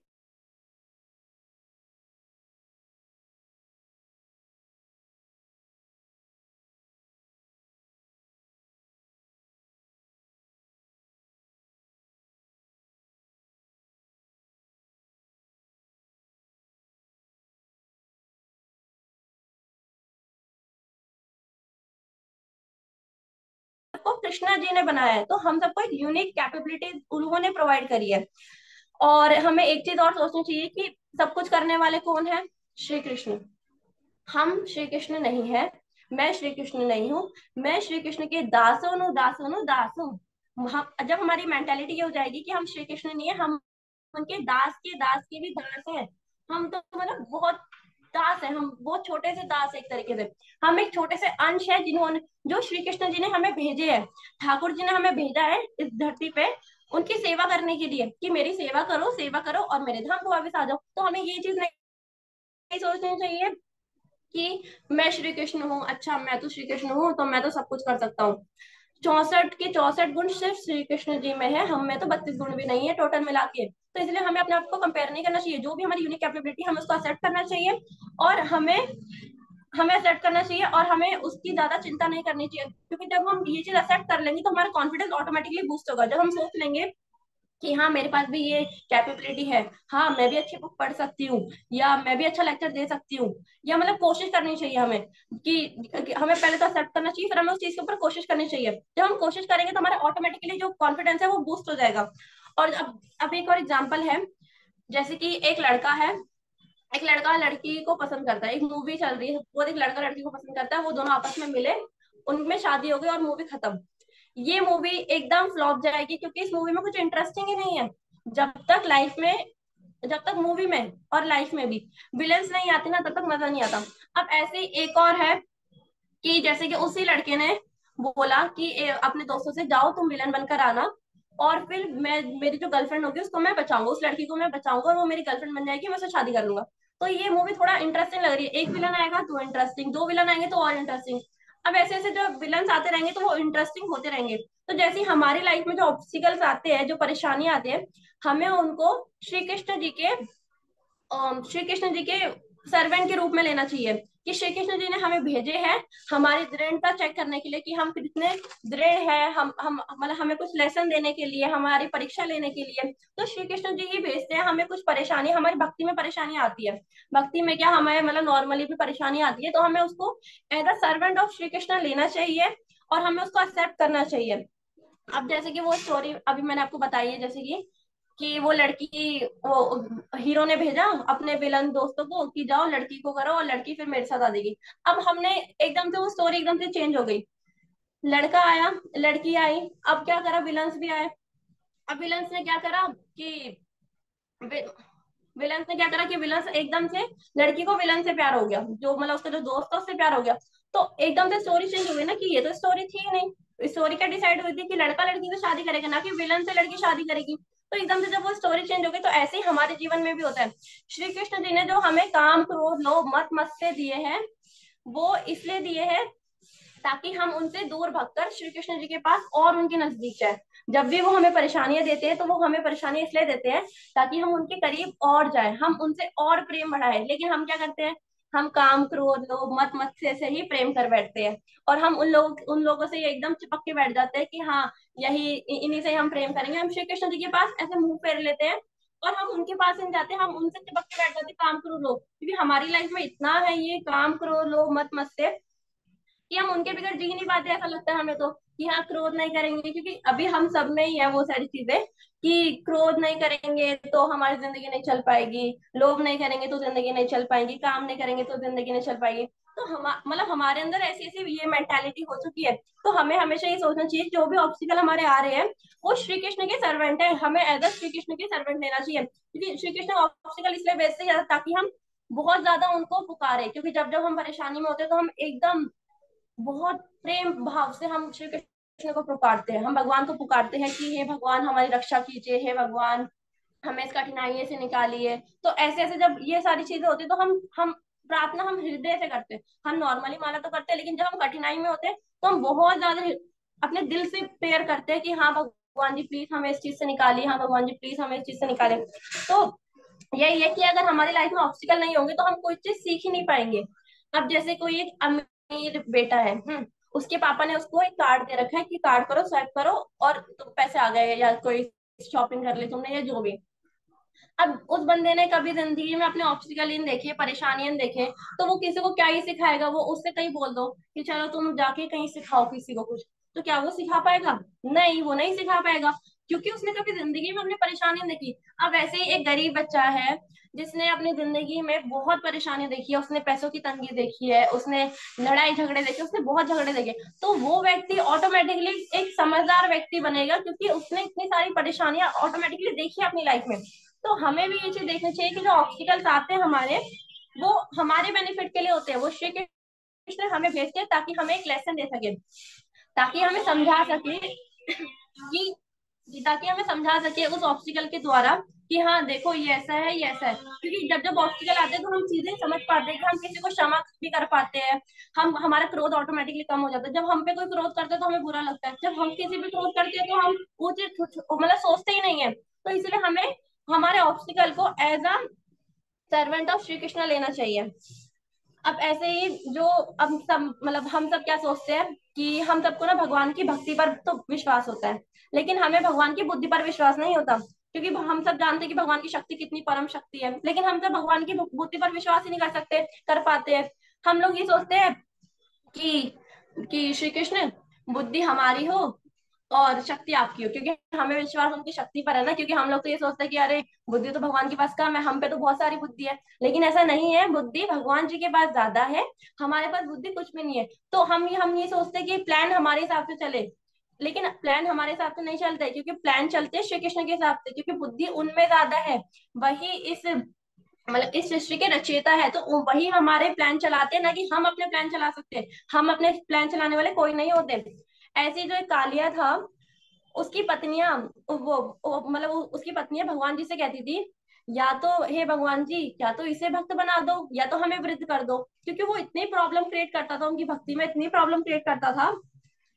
को कृष्णा जी ने बनाया है, तो हम सबको एक यूनिक कैपेबिलिटी उन्होंने प्रोवाइड करी है। और हमें एक चीज और सोचनी चाहिए कि सब कुछ करने वाले कौन है? श्री कृष्ण। हम श्री कृष्ण नहीं है, मैं श्री कृष्ण नहीं हूँ, मैं श्री कृष्ण के दासों नु दासों नु दास हूँ। जब हमारी मेंटेलिटी ये हो जाएगी कि हम श्री कृष्ण नहीं है, हम उनके दास के भी दास हैं। हम तो मतलब बहुत दास है, हम बहुत छोटे से दास है एक तरीके से। हम एक छोटे से अंश है जिन्होंने, जो श्री कृष्ण जी ने हमें भेजे हैं। ठाकुर जी ने हमें भेजा है इस धरती पे उनकी सेवा करने के लिए, कि मेरी सेवा करो और मेरे धाम को वापस आ जाओ। तो हमें ये चीज नहीं सोचनी चाहिए कि मैं श्री कृष्ण हूँ, अच्छा मैं तो श्री कृष्ण हूँ तो मैं तो सब कुछ कर सकता हूँ। 64 के 64 गुण सिर्फ श्री कृष्ण जी में है, हम में तो 32 गुण भी नहीं है टोटल मिला के। तो इसलिए हमें अपने आप को कंपेयर नहीं करना चाहिए, जो भी हमारी यूनिक कैपेबिलिटी हमें उसको एक्सेप्ट करना चाहिए, और हमें हमें एक्सेप्ट करना चाहिए, और हमें उसकी ज्यादा चिंता नहीं करनी चाहिए। क्योंकि जब हम ये चीज एक्सेप्ट कर लेंगे तो हमारा कॉन्फिडेंस ऑटोमेटिकली बूस्ट होगा। जब हम सोच लेंगे कि हाँ मेरे पास भी ये कैपेबिलिटी है, हाँ मैं भी अच्छी बुक पढ़ सकती हूँ, या मैं भी अच्छा लेक्चर दे सकती हूँ, या मतलब कोशिश करनी चाहिए हमें कि हमें पहले तो एक्सेप्ट करना चाहिए, फिर हमें उस चीज के ऊपर कोशिश करनी चाहिए। जब हम कोशिश करेंगे तो हमारा ऑटोमेटिकली जो कॉन्फिडेंस है वो बूस्ट हो जाएगा। और अब एक और एग्जाम्पल है, जैसे कि एक लड़का लड़की को पसंद करता है, एक मूवी चल रही है, वो एक लड़का लड़की को पसंद करता है, वो दोनों आपस में मिले, उनमें शादी हो गई और मूवी खत्म। ये मूवी एकदम फ्लॉप जाएगी, क्योंकि इस मूवी में कुछ इंटरेस्टिंग ही नहीं है। जब तक लाइफ में जब तक मूवी में और लाइफ में भी विलेंस नहीं आते ना, तब तक मजा नहीं आता। अब ऐसे ही एक और है कि जैसे कि उसी लड़के ने बोला कि अपने दोस्तों से जाओ तुम विलन बनकर आना, और फिर मैं मेरी जो गर्लफ्रेंड होगी उसको मैं बचाऊंगा, उस लड़की को मैं बचाऊंगा और वो मेरी गर्लफ्रेंड बन जाएगी, मैं उससे शादी कर लूंगा। तो ये मूवी थोड़ा इंटरेस्टिंग लग रही है, एक विलन आएगा तो इंटरेस्टिंग, दो विलन आएंगे तो और इंटरेस्टिंग। अब ऐसे ऐसे जो विलन्स आते रहेंगे तो वो इंटरेस्टिंग होते रहेंगे। तो जैसे हमारी लाइफ में जो ऑब्स्टिकल्स आते हैं, जो परेशानियां आती है, हमें उनको श्री कृष्ण जी के श्री कृष्ण जी के सर्वेंट के रूप में लेना चाहिए, कि श्री कृष्ण जी ने हमें भेजे हैं हमारी दृढ़ता चेक करने के लिए कि हम कितने दृढ़ है, हम मतलब हमें कुछ लेसन देने के लिए, हमारी परीक्षा लेने के लिए। तो श्री कृष्ण जी ही भेजते हैं हमें कुछ परेशानी, हमारी भक्ति में परेशानी आती है। भक्ति में क्या, हमें मतलब नॉर्मली भी परेशानी आती है, तो हमें उसको as a servant of Shri Krishna लेना चाहिए, और हमें उसको एक्सेप्ट करना चाहिए। अब जैसे कि वो स्टोरी अभी मैंने आपको बताई है, जैसे कि वो लड़की, वो हीरो ने भेजा अपने विलन दोस्तों को कि जाओ लड़की को करो और लड़की फिर मेरे साथ आ जाएगी। अब हमने एकदम से वो स्टोरी एकदम से चेंज हो गई, लड़का आया, लड़की आई, अब क्या करा, विलन्स भी आए। अब विलन्स ने क्या करा कि विलन्स ने क्या करा कि विलन्स एकदम से, लड़की को विलन से प्यार हो गया, जो मतलब उसका जो दोस्त था उससे प्यार हो गया। तो एकदम से स्टोरी चेंज हो गई ना, कि ये तो स्टोरी थी ही नहीं। स्टोरी क्या डिसाइड हुई थी कि लड़का लड़की से शादी करेगा, ना कि विलन से लड़की शादी करेगी। तो एकदम से जब वो स्टोरी चेंज हो गई, तो ऐसे ही हमारे जीवन में भी होता है। श्री कृष्ण जी ने जो हमें काम क्रोध लोभ मत मत्सर्य दिए हैं, वो इसलिए दिए हैं ताकि हम उनसे दूर भगकर श्री कृष्ण जी के पास और उनके नजदीक जाए। जब भी वो हमें परेशानियां देते हैं तो वो हमें परेशानी इसलिए देते हैं ताकि हम उनके करीब और जाए, हम उनसे और प्रेम बढ़ाए। लेकिन हम क्या करते हैं, हम काम क्रोध लोभ मत मत से ही प्रेम कर बैठते हैं, और हम उन लोगों से ये एकदम चिपक के बैठ जाते हैं कि हाँ यही इन्हीं से हम प्रेम करेंगे। हम श्री कृष्ण जी के पास ऐसे मुंह फेर लेते हैं और हम उनके पास नहीं जाते, हम उनसे चिपक के बैठ जाते हैं काम क्रोध लोभ, क्योंकि हमारी लाइफ में इतना है ये काम क्रोध लोभ मत मत से कि हम उनके बगैर जी नहीं पाते। ऐसा लगता है हमें तो कि हाँ क्रोध नहीं करेंगे, क्योंकि अभी हम सब में ही है वो सारी चीजें कि क्रोध नहीं करेंगे तो हमारी जिंदगी नहीं चल पाएगी, लोभ नहीं करेंगे तो जिंदगी नहीं चल पाएगी, काम नहीं करेंगे तो जिंदगी नहीं चल पाएगी। तो हम मतलब हमारे अंदर ऐसी ऐसी ये मेंटालिटी हो चुकी है। तो हमें हमेशा ये सोचना चाहिए जो भी ऑब्स्टिकल हमारे आ रहे हैं वो श्री कृष्ण के सर्वेंट है, हमें एज अ श्री कृष्ण के सर्वेंट लेना चाहिए। क्योंकि श्री कृष्ण ऑब्स्टिकल इसलिए भेजते हैं ताकि हम बहुत ज्यादा उनको पुकारे, क्योंकि जब जब हम परेशानी में होते हैं तो हम एकदम बहुत प्रेम भाव से हम श्री कृष्ण को पुकारते हैं, हम भगवान को पुकारते हैं कि हे भगवान हमारी रक्षा कीजिए, हे भगवान हमें इस कठिनाई से निकालिए। तो ऐसे ऐसे जब ये सारी चीजें होती है तो हम प्रार्थना हम हृदय से करते हैं। हम नॉर्मली माला तो करते हैं, लेकिन जब हम कठिनाई में होते हैं तो हम बहुत ज्यादा अपने दिल से प्रेयर करते हैं कि हाँ भगवान जी प्लीज हमें इस चीज से निकालिए, हाँ भगवान जी प्लीज हमें इस चीज से निकालिए। तो यही है कि अगर हमारी लाइफ में ऑब्स्टिकल नहीं होंगे तो हम कोई चीज सीख ही नहीं पाएंगे। अब जैसे कोई एक अमीर बेटा है, उसके पापा ने उसको एक कार्ड दे रखा है कि कार्ड करो स्वाइप करो और तो पैसे आ गए, या कोई शॉपिंग कर ली तुमने या जो भी। अब उस बंदे ने कभी जिंदगी में अपने ऑब्स्टिकल इन देखे, परेशानियां देखे, तो वो किसी को क्या ही सिखाएगा। वो उससे कहीं बोल दो कि चलो तुम जाके कहीं सिखाओ किसी को कुछ, तो क्या वो सिखा पाएगा? नहीं, वो नहीं सिखा पाएगा, क्योंकि उसने कभी जिंदगी में अपनी परेशानियां देखी। अब वैसे ही एक गरीब बच्चा है जिसने अपनी जिंदगी में बहुत परेशानियां देखी है, उसने पैसों की तंगी देखी है, उसने लड़ाई झगड़े देखे, उसने बहुत झगड़े देखे, तो वो व्यक्ति ऑटोमेटिकली एक समझदार व्यक्ति बनेगा, क्योंकि उसने इतनी सारी परेशानियां ऑटोमेटिकली देखी है अपनी लाइफ में। तो हमें भी ये चीज देखनी चाहिए कि जो ऑब्स्टिकल्स आते हैं हमारे, वो हमारे बेनिफिट के लिए होते हैं। वो श्री कृष्ण हमें भेजते हैं ताकि हमें एक लेसन दे सके, ताकि हमें समझा सके कि ताकि हमें समझा सके उस ऑब्स्टिकल के द्वारा कि हाँ देखो ये ऐसा है ये ऐसा है। क्योंकि जब जब ऑब्स्टिकल आते हैं तो हम चीजें समझ पाते हैं कि हम किसी को क्षमा भी कर पाते हैं, हम हमारा क्रोध ऑटोमेटिकली कम हो जाता है। जब हम पे कोई क्रोध करता है तो हमें बुरा लगता है, जब हम किसी पे क्रोध करते हैं तो हम वो चीज मतलब सोचते ही नहीं है। तो इसलिए हमें हमारे ऑब्स्टिकल को as a servant of Shri Krishna लेना चाहिए। अब ऐसे ही जो अब सब मतलब हम सब क्या सोचते हैं कि हम सबको ना भगवान की भक्ति पर तो विश्वास होता है, लेकिन हमें भगवान की बुद्धि पर विश्वास नहीं होता। क्योंकि हम सब जानते हैं कि भगवान की शक्ति कितनी परम शक्ति है, लेकिन हम सब भगवान की बुद्धि पर विश्वास ही नहीं कर सकते, कर पाते हैं। हम लोग ये सोचते हैं कि श्री कृष्ण बुद्धि हमारी हो और शक्ति आपकी हो, क्योंकि हमें विश्वास उनकी शक्ति पर है ना। क्योंकि हम लोग तो ये सोचते हैं कि अरे बुद्धि तो भगवान के पास कम है, हम पे तो बहुत सारी बुद्धि है। लेकिन ऐसा नहीं है, बुद्धि भगवान जी के पास ज्यादा है, हमारे पास बुद्धि कुछ भी नहीं है। तो हम ये सोचते हैं कि प्लान हमारे हिसाब से चले, लेकिन प्लान हमारे हिसाब से नहीं चलते, क्योंकि प्लान चलते हैं श्री कृष्ण के हिसाब से, क्योंकि बुद्धि उनमें ज्यादा है। वही इस मतलब इस सृष्टि के रचयिता है, तो वही हमारे प्लान चलाते हैं, ना कि हम अपने प्लान चला सकते हैं। हम अपने प्लान चलाने वाले कोई नहीं होते। ऐसे ही जो एक कालिया था, उसकी पत्नियां मतलब उसकी पत्नियां भगवान जी से कहती थी या तो हे भगवान जी या तो इसे भक्त बना दो या तो हमें वृद्ध कर दो, क्योंकि वो इतनी प्रॉब्लम क्रिएट करता था, उनकी भक्ति में इतनी प्रॉब्लम क्रिएट करता था,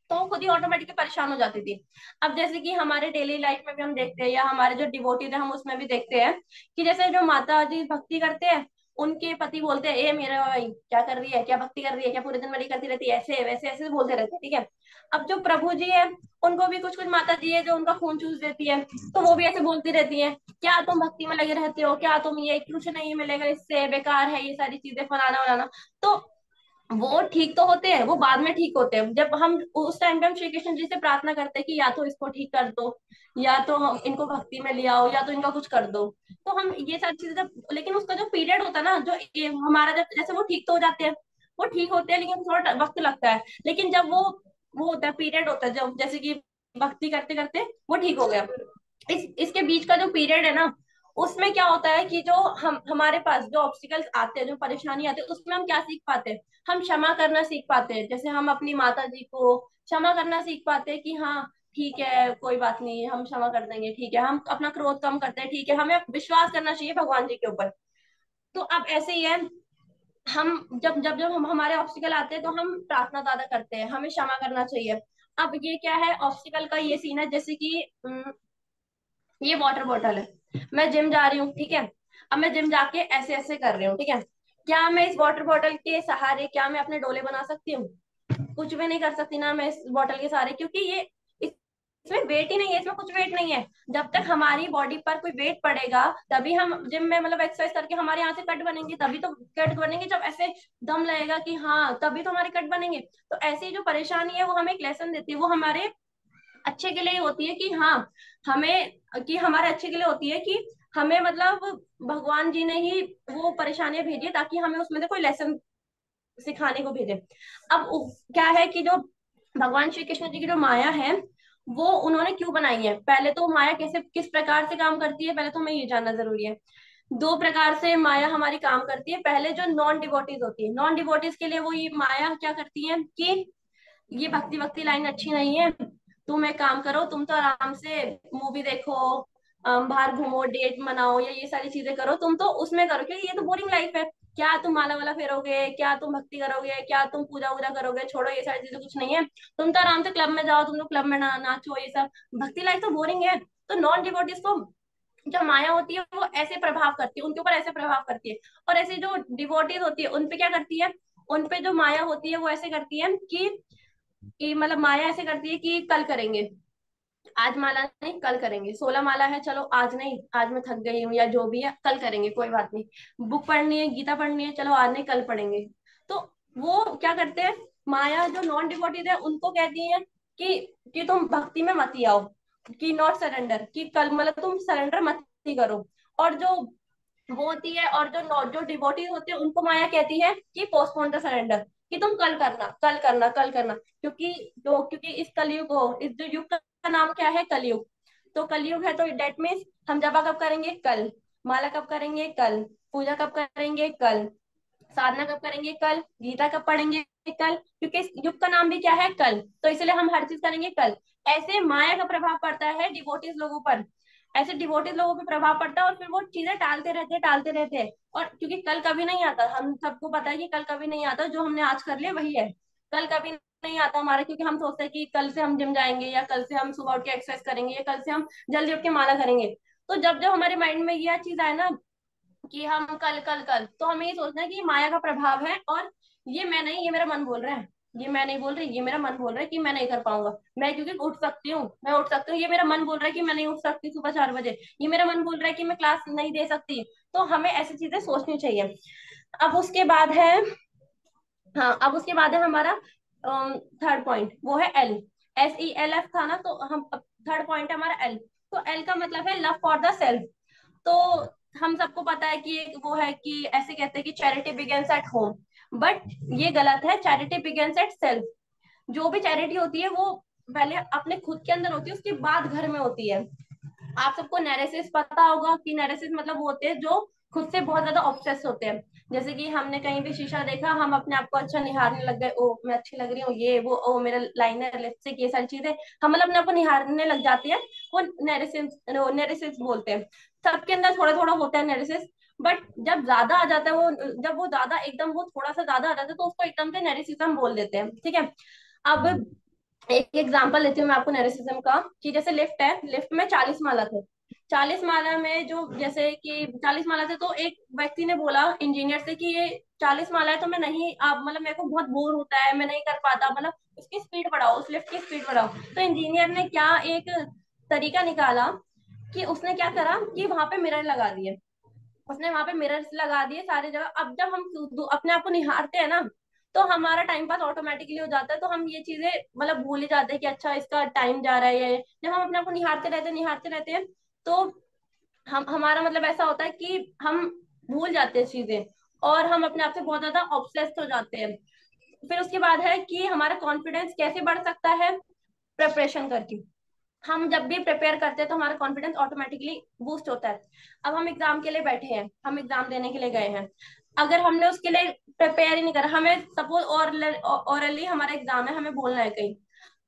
तो वो खुद ही ऑटोमेटिकली परेशान हो जाती थी। अब जैसे कि हमारे डेली लाइफ में भी हम देखते हैं, या हमारे जो डिवोटीज है हम उसमें भी देखते हैं कि जैसे जो माता जी भक्ति करते हैं, उनके पति बोलते हैं ए मेरा भाई क्या कर रही है, क्या भक्ति कर रही है, क्या पूरे दिन मेरी करती रहती है, ऐसे वैसे ऐसे बोलते रहते हैं, ठीक है। अब जो प्रभु जी है उनको भी कुछ कुछ माता जी है जो उनका खून चूस देती है, तो वो भी ऐसे बोलती रहती है क्या तुम भक्ति में लगे रहते हो, क्या तुम ये कुछ नहीं मिलेगा इससे, बेकार है ये सारी चीजें, फलाना वलाना। तो वो ठीक तो होते हैं, वो बाद में ठीक होते हैं, जब हम उस टाइम पे हम श्री कृष्ण जी से प्रार्थना करते हैं कि या तो इसको ठीक कर दो, या तो हम इनको भक्ति में ले आओ, या तो इनका कुछ कर दो। तो हम ये सारी चीजें जब, लेकिन उसका जो पीरियड होता है ना, जो ये हमारा जब जैसे वो ठीक तो हो जाते हैं, वो ठीक होते हैं लेकिन थोड़ा वक्त लगता है। लेकिन जब वो होता है पीरियड होता है जब जैसे कि भक्ति करते करते वो ठीक हो गया, इसके बीच का जो पीरियड है ना, उसमें क्या होता है कि जो हम हमारे पास जो ऑब्स्टिकल्स आते हैं, जो परेशानी आते हैं, उसमें हम क्या सीख पाते हैं, हम क्षमा करना सीख पाते हैं। जैसे हम अपनी माता जी को क्षमा करना सीख पाते हैं कि हाँ ठीक है कोई बात नहीं, हम क्षमा कर देंगे, ठीक है, हम अपना क्रोध कम करते हैं, ठीक है, हमें विश्वास करना चाहिए भगवान जी के ऊपर। तो अब ऐसे ही है, हम जब जब जब हम हमारे ऑब्स्टिकल आते हैं तो हम प्रार्थना ज्यादा करते हैं, हमें क्षमा करना चाहिए। अब ये क्या है, ऑब्स्टिकल का ये सीन है, जैसे कि ये वाटर बॉटल है, मैं जिम जा रही हूँ, ठीक है। अब मैं जिम जाके ऐसे ऐसे कर रही हूँ, ठीक है। क्या मैं इस वाटर बॉटल के सहारे, क्या मैं अपने डोले बना सकती हूँ? कुछ भी नहीं कर सकती ना मैं इस बॉटल के सहारे, क्योंकि ये इसमें वेट ही नहीं है, इसमें कुछ वेट नहीं है। जब तक हमारी बॉडी पर कोई वेट पड़ेगा तभी हम जिम में मतलब एक्सरसाइज करके हमारे यहाँ से कट बनेंगे, तभी तो कट बनेंगे जब ऐसे दम लगेगा कि हाँ, तभी तो हमारे कट बनेंगे। तो ऐसी जो परेशानी है वो हमें एक लेसन देती है, वो हमारे अच्छे के लिए होती है कि हाँ, हमें, कि हमारे अच्छे के लिए होती है कि हमें मतलब भगवान जी ने ही वो परेशानियां भेजी है ताकि हमें उसमें से कोई लेसन सिखाने को भेजे। अब क्या है कि जो भगवान श्री कृष्ण जी की जो माया है वो उन्होंने क्यों बनाई है, पहले तो माया कैसे किस प्रकार से काम करती है, पहले तो हमें ये जानना जरूरी है। दो प्रकार से माया हमारी काम करती है। पहले जो नॉन डिवोटीज होती है, नॉन डिवोटीज के लिए वो ये माया क्या करती है कि ये भक्ति भक्ति लाइन अच्छी नहीं है, तुम एक काम करो, तुम तो आराम से मूवी देखो, बाहर घूमो, डेट मनाओ, या ये सारी चीजें करो, तुम तो उसमें करो, क्योंकि ये तो बोरिंग लाइफ है। क्या तुम माला वाला फेरोगे, क्या तुम भक्ति करोगे, क्या तुम पूजा वूजा करोगे, छोड़ो ये सारी चीजें, कुछ नहीं है। तुम तो आराम से क्लब में जाओ, तुम लोग क्लब में नाचो, ये सब भक्ति लाइफ तो बोरिंग है। तो नॉन डिवोटीज को जो माया होती है वो ऐसे प्रभाव करती है, उनके ऊपर ऐसे प्रभाव करती है। और ऐसी जो डिवोटीज होती है उन पे क्या करती है, उन पे जो माया होती है वो ऐसे करती है कि मतलब माया ऐसे करती है कि कल करेंगे, आज माला नहीं कल करेंगे, 16 माला है, चलो आज नहीं, आज मैं थक गई हूँ या जो भी है, कल करेंगे, कोई बात नहीं। बुक पढ़नी है, गीता पढ़नी है, चलो आज नहीं कल पढ़ेंगे। तो वो क्या करते हैं, माया जो नॉन डिवोटेड है उनको कहती है कि तुम भक्ति में मत ही आओ, कि नॉट सरेंडर, कि कल मतलब तुम सरेंडर मत ही करो। और जो वो होती है, और जो डिवोटीज होते हैं उनको माया कहती है कि पोस्टपोन द सरेंडर, कि तुम कल करना, कल करना, कल करना। क्योंकि इस कलयुग हो, इस जो युग का नाम क्या है, कलयुग। तो कलयुग है तो डेट मीन्स हम जपा कब करेंगे, कल। माला कब करेंगे, कल। पूजा कब करेंगे, कल। साधना कब करेंगे, कल। गीता कब पढ़ेंगे, कल, क्योंकि इस युग का नाम भी क्या है, कल। तो इसलिए हम हर चीज करेंगे कल। ऐसे माया का प्रभाव पड़ता है डिवोटीज लोगों पर, ऐसे डिवोटीज लोगों पे प्रभाव पड़ता है, और फिर वो चीजें टालते रहते हैं, टालते रहते हैं। और क्योंकि कल कभी नहीं आता, हम सबको पता है कि कल कभी नहीं आता, जो हमने आज कर लिया वही है। कल कभी नहीं आता हमारा, क्योंकि हम सोचते हैं कि कल से हम जिम जाएंगे, या कल से हम सुबह उठ के एक्सरसाइज करेंगे, या कल से हम जल्दी उठ के माला करेंगे। तो जब जब हमारे माइंड में यह चीज आए ना कि हम कल कल कल, तो हमें ये सोचना है कि ये माया का प्रभाव है, और ये मैं नहीं, ये मेरा मन बोल रहा है। ये मैं नहीं बोल रही, ये मेरा मन बोल रहा है कि मैं नहीं कर पाऊंगा। मैं क्योंकि उठ सकती हूँ, मैं उठ सकती हूँ, ये मेरा मन बोल रहा है कि मैं नहीं उठ सकती सुबह 4 बजे, ये मेरा मन बोल रहा है कि मैं क्लास नहीं दे सकती। तो हमें ऐसी चीजें सोचनी चाहिए। अब उसके बाद है, हाँ, अब उसके बाद है हमारा थर्ड पॉइंट, वो है एल। SELF था ना, तो हम थर्ड पॉइंट है हमारा एल। तो एल का मतलब है लव फॉर द सेल्फ। तो हम सबको पता है कि एक वो है कि ऐसे कहते हैं कि charity begins at home, but ये गलत है, चैरिटी बिगिंस एट सेल्फ। जो भी चैरिटी होती है वो पहले अपने खुद के अंदर होती है, उसके बाद घर में होती है। आप सबको नेरेसिस पता होगा कि नेरेसिस मतलब वो होते हैं जो खुद से बहुत ज्यादा ऑब्सेस होते हैं। जैसे कि हमने कहीं भी शीशा देखा, हम अपने आप को अच्छा निहारने लग गए, ओ मैं अच्छी लग रही हूँ, ये वो, ओ मेरा लाइनर, लिपस्टिक, ये सारी चीजें हम मतलब अपने आप को निहारने लग जाते हैं। वो नेरेसिस बोलते हैं। सबके अंदर थोड़ा थोड़ा होता है नेरेसिस, बट जब ज्यादा आ जाता है वो, जब वो ज्यादा एकदम वो थोड़ा सा ज्यादा आ जाता है तो उसको एकदम से नेरेसिज्म बोल देते हैं, ठीक है। अब एक एग्जांपल लेती हूँ मैं आपको नेरिसिज्म का, कि जैसे लिफ्ट है, लिफ्ट में 40 माला थे। 40 माला में जो जैसे कि 40 माला थे, तो एक व्यक्ति ने बोला इंजीनियर से कि ये 40 माला है तो मैं नहीं, आप मतलब मेरे को बहुत बोर होता है, मैं नहीं कर पाता, मतलब उसकी स्पीड बढ़ाओ, उस लिफ्ट की स्पीड बढ़ाओ। तो इंजीनियर ने क्या एक तरीका निकाला, कि उसने क्या करा कि वहां पे मिरर लगा दिए। उसने वहां पे मिरर्स लगा दिए सारी जगह। अब जब हम अपने आप को निहारते हैं ना, तो हमारा टाइम पास ऑटोमेटिकली हो जाता है, तो हम ये चीजें मतलब भूल ही जाते हैं कि अच्छा इसका टाइम जा रहा है। जब हम अपने आप को निहारते रहते हैं, तो हम हमारा मतलब ऐसा होता है कि हम भूल जाते हैं चीजें, और हम अपने आप से बहुत ज्यादा ऑब्सेस्ड हो जाते हैं। फिर उसके बाद है कि हमारा कॉन्फिडेंस कैसे बढ़ सकता है, प्रिपरेशन करके। हम जब भी प्रिपेयर करते हैं तो हमारा कॉन्फिडेंस ऑटोमेटिकली बूस्ट होता है। अब हम एग्जाम के लिए बैठे हैं, हम एग्जाम देने के लिए गए हैं, अगर हमने उसके लिए प्रिपेयर ही नहीं करा, हमें सपोज ओरली हमारा एग्जाम है, हमें बोलना है कहीं,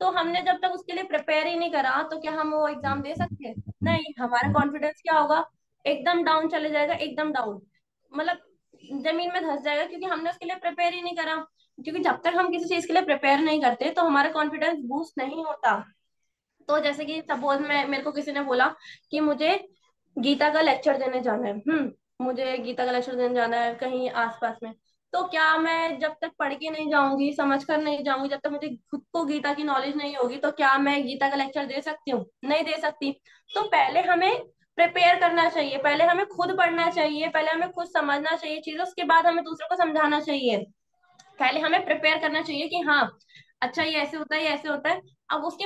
तो हमने जब तक उसके लिए प्रिपेयर ही नहीं करा तो क्या हम वो एग्जाम दे सकते हैं? नहीं, हमारा कॉन्फिडेंस क्या होगा, एकदम डाउन चले जाएगा, एकदम डाउन, मतलब जमीन में धंस जाएगा, क्योंकि हमने उसके लिए प्रिपेयर ही नहीं करा। क्योंकि जब तक हम किसी चीज के लिए प्रिपेयर नहीं करते तो हमारा कॉन्फिडेंस बूस्ट नहीं होता। तो जैसे कि सपोज मैं मेरे को किसी ने बोला कि मुझे गीता का लेक्चर देने जाना है, मुझे गीता का लेक्चर देने जाना है कहीं आसपास में। तो क्या मैं जब तक पढ़ के नहीं जाऊंगी, समझ कर नहीं जाऊंगी, जब तक मुझे खुद को गीता की नॉलेज नहीं होगी, तो क्या मैं गीता का लेक्चर दे सकती हूँ? नहीं दे सकती। तो पहले हमें प्रिपेयर करना चाहिए, पहले हमें खुद पढ़ना चाहिए, पहले हमें खुद समझना चाहिए चीजें, उसके बाद हमें दूसरों को समझाना चाहिए। पहले हमें प्रिपेयर करना चाहिए कि हाँ, अच्छा ये ऐसे होता है, ये ऐसे होता है। अब उसके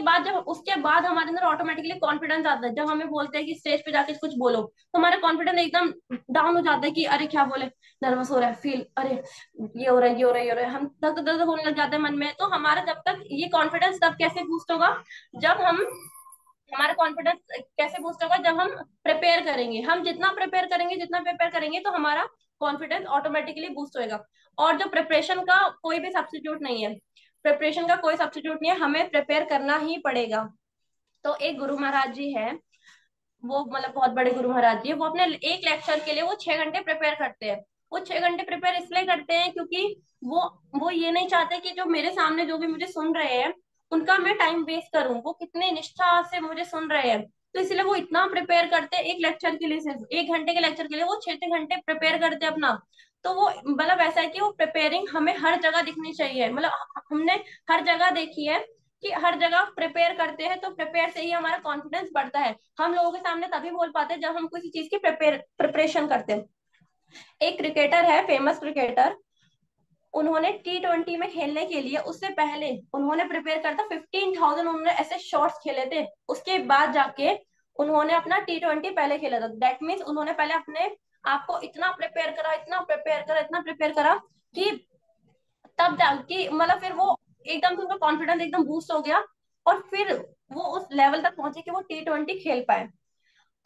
बाद हमारे अंदर ऑटोमेटिकली कॉन्फिडेंस आता है। जब हमें बोलते हैं कि स्टेज पे जाके कुछ बोलो, तो हमारा कॉन्फिडेंस एकदम डाउन हो जाता है कि अरे क्या बोले, नर्वस हो रहा है, फील, अरे ये हो रहा है, ये हो रहा है, ये हो रहा है, हम धक धक होने लग जाते हैं मन में। तो हमारा जब तक ये कॉन्फिडेंस तब कैसे बूस्ट होगा, जब हम हमारा कॉन्फिडेंस कैसे बूस्ट होगा, जब हम प्रिपेयर करेंगे। हम जितना प्रिपेयर करेंगे, जितना प्रिपेयर करेंगे, तो हमारा कॉन्फिडेंस ऑटोमेटिकली बूस्ट होएगा। और जो प्रिपरेशन का कोई भी सब्स्टिट्यूट नहीं है, प्रिपरेशन का कोई सब्स्टिट्यूट नहीं है, हमें प्रिपेयर करना ही पड़ेगा। तो एक गुरु महाराज जी है, वो मतलब बहुत बड़े गुरु महाराज जी है, वो अपने एक लेक्चर के लिए वो 6 घंटे प्रिपेयर करते हैं। वो 6 घंटे प्रिपेयर इसलिए करते हैं क्योंकि वो वो ये नहीं चाहते कि जो मेरे सामने जो भी मुझे सुन रहे हैं उनका मैं टाइम वेस्ट करूं। वो कितने निष्ठा से मुझे सुन रहे हैं, तो इसलिए वो इतना प्रिपेयर करते हैं एक लेक्चर के लिए। सिर्फ 1 घंटे के लेक्चर के लिए वो 6 6 घंटे प्रिपेयर करते हैं अपना। तो वो मतलब ऐसा है कि वो प्रिपेयरिंग हमें हर जगह दिखनी चाहिए। मतलब हमने हर जगह देखी है कि हर जगह प्रिपेयर करते हैं, तो प्रिपेयर से ही हमारा कॉन्फिडेंस बढ़ता है। हम लोगों के सामने तभी बोल पाते हैं जब हम किसी चीज की प्रिपरेशन करते हैं। एक क्रिकेटर है, फेमस क्रिकेटर, उन्होंने T20 में खेलने के लिए उससे पहले उन्होंने प्रिपेयर करता 15,000 उन्होंने ऐसे शॉट्स खेले थे। उसके बाद जाके उन्होंने अपना T20 पहले खेला था। दैट मीन्स उन्होंने पहले अपने आप को इतना प्रिपेयर करा, इतना प्रिपेयर करा, इतना प्रिपेयर करा कि तब जाके मतलब फिर वो एकदम से उनका कॉन्फिडेंस एकदम बूस्ट हो गया। और फिर वो उस लेवल तक पहुंचे कि वो T20 खेल पाए।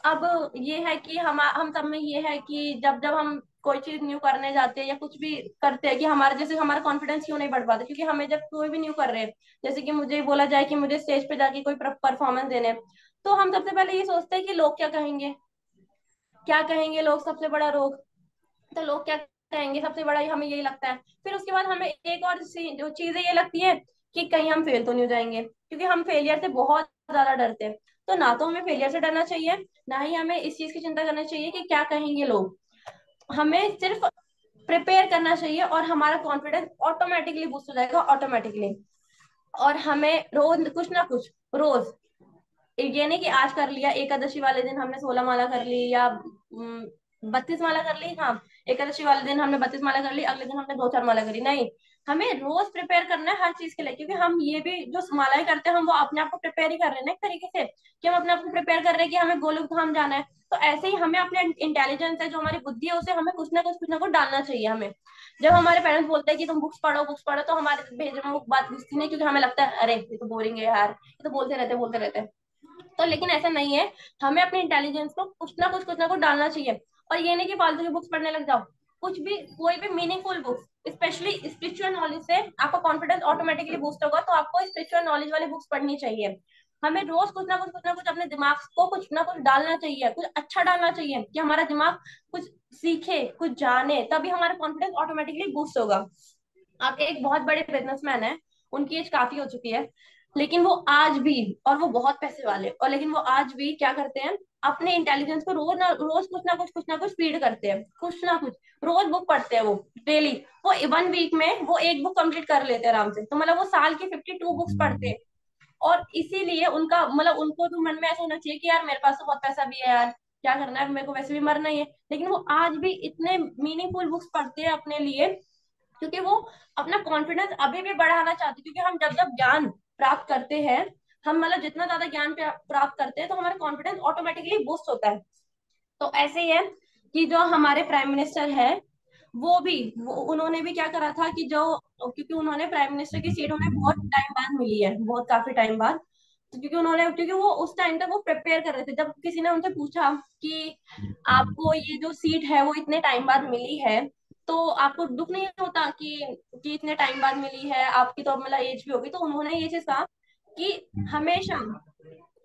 अब ये है कि हम सब में ये है कि जब जब हम कोई चीज न्यू करने जाते हैं या कुछ भी करते हैं, कि हमारे जैसे हमारा कॉन्फिडेंस क्यों नहीं बढ़ पाता, क्योंकि हमें जब कोई भी न्यू कर रहे हैं, जैसे कि मुझे बोला जाए कि मुझे स्टेज पे जाके कोई परफॉर्मेंस देने हैं, तो हम सबसे पहले ये सोचते हैं कि लोग क्या कहेंगे, क्या कहेंगे लोग, सबसे बड़ा रोग। तो लोग क्या कहेंगे सबसे बड़ा, हमें यही लगता है। फिर उसके बाद हमें एक और जो चीजें ये लगती है कि कहीं हम फेल तो नहीं हो जाएंगे, क्योंकि हम फेलियर से बहुत ज्यादा डरते हैं। तो ना तो हमें फेलियर से डरना चाहिए, ना ही हमें इस चीज की चिंता करना चाहिए कि क्या कहेंगे लोग। हमें सिर्फ प्रिपेयर करना चाहिए और हमारा कॉन्फिडेंस ऑटोमेटिकली बूस्ट हो जाएगा, ऑटोमेटिकली। और हमें रोज कुछ ना कुछ, रोज, ये नहीं कि आज कर लिया, एकादशी वाले दिन हमने 16 माला कर ली या 32 माला कर ली, हाँ, एकादशी वाले दिन हमने 32 माला कर ली, अगले दिन हमने 2 4 माला करी, नहीं। हमें रोज प्रिपेयर करना है हर चीज के लिए, क्योंकि हम ये भी जो मालाएं करते हैं हम वो अपने आप को प्रिपेयर ही कर रहे हैं ना एक तरीके से, कि हम अपने आप को प्रिपेयर कर रहे हैं कि हमें गोलोक धाम जाना है। तो ऐसे ही हमें अपने इंटेलिजेंस है, जो हमारी बुद्धि है, उसे हमें कुछ ना कुछ डालना चाहिए हमें। जब हमारे पेरेंट्स बोलते हैं कि तुम बुक्स पढ़ो, तो हमारे भेज में वो बात घुसती नहीं, क्योंकि हमें लगता है अरे ये तो बोरिंग है यार, ये तो बोलते रहते हैं। तो लेकिन ऐसा नहीं है, हमें अपने इंटेलिजेंस को कुछ ना कुछ डालना चाहिए। और ये नहीं कि फालतू की बुक्स पढ़ने लग जाओ। कुछ भी, कोई भी meaningful books, specially spiritual knowledge से आपका कॉन्फिडेंस ऑटोमेटिकली बूस्ट होगा, तो आपको स्पिरिचुअल नॉलेज वाली बुक्स पढ़नी चाहिए। हमें रोज कुछ ना कुछ अपने दिमाग को कुछ ना कुछ डालना चाहिए, कुछ अच्छा डालना चाहिए, कि हमारा दिमाग कुछ सीखे, कुछ जाने, तभी हमारा कॉन्फिडेंस ऑटोमेटिकली बूस्ट होगा। अब एक बहुत बड़े बिजनेसमैन है, उनकी एज काफी हो चुकी है, लेकिन वो आज भी, और वो बहुत पैसे वाले, और लेकिन वो आज भी क्या करते हैं, अपने इंटेलिजेंस को रोज कुछ ना कुछ फीड करते हैं, कुछ ना कुछ। रोज बुक पढ़ते हैं वो, डेली। वो 1 वीक में वो एक बुक कंप्लीट कर लेते हैं आराम से। तो मतलब वो साल की 52 बुक्स पढ़ते हैं। और इसीलिए उनका मतलब उनको तो मन में ऐसा होना चाहिए कि यार मेरे पास तो बहुत पैसा भी है यार, क्या करना है, मेरे को वैसे भी मरना ही है। लेकिन वो आज भी इतने मीनिंगफुल बुक्स पढ़ते हैं अपने लिए, क्योंकि वो अपना कॉन्फिडेंस अभी भी बढ़ाना चाहते हैं। क्योंकि हम जब जब ज्ञान प्राप्त करते हैं, हम मतलब जितना ज्यादा ज्ञान प्राप्त करते हैं, तो हमारा कॉन्फिडेंस ऑटोमेटिकली बूस्ट होता है। तो ऐसे ही है कि जो हमारे प्राइम मिनिस्टर है, वो उन्होंने भी क्या करा था कि जो, क्योंकि उन्होंने प्राइम मिनिस्टर की सीट उन्हें बहुत टाइम बाद मिली है, बहुत काफी टाइम बाद। तो क्योंकि वो उस टाइम तक वो प्रिपेयर कर रहे थे। जब किसी ने उनसे पूछा कि आपको ये जो सीट है वो इतने टाइम बाद मिली है, तो आपको दुख नहीं होता कि इतने टाइम बाद मिली है, आपकी तो मतलब एज भी होगी। तो उन्होंने ये चीज कहा कि हमेशा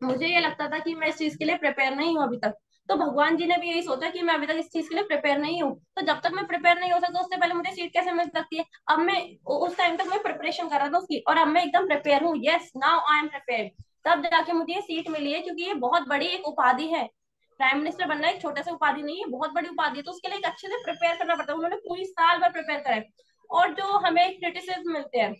मुझे ये लगता था कि मैं इस चीज के लिए प्रिपेयर नहीं हूँ अभी तक, तो भगवान जी ने भी यही सोचा कि मैं अभी तक इस चीज के लिए प्रिपेयर नहीं हूँ, तो जब तक मैं प्रिपेयर नहीं हो सकता उससे पहले मुझे सीट कैसे मिल सकती है। अब मैं उस टाइम तक मैं प्रिपरेशन कर रहा था उसकी, और अब मैं एकदम प्रिपेयर हूँ, yes now I am prepare, तब जाके मुझे ये सीट मिली है, क्योंकि ये बहुत बड़ी एक उपाधि है। प्राइम मिनिस्टर बनना एक छोटा सा उपाधि नहीं है, बहुत बड़ी उपाधि है, तो उसके लिए एक अच्छे से प्रिपेयर करना पड़ता है। उन्होंने पूरी साल भर प्रिपेयर करा है। और जो हमें क्रिटिसिज्म मिलते हैं,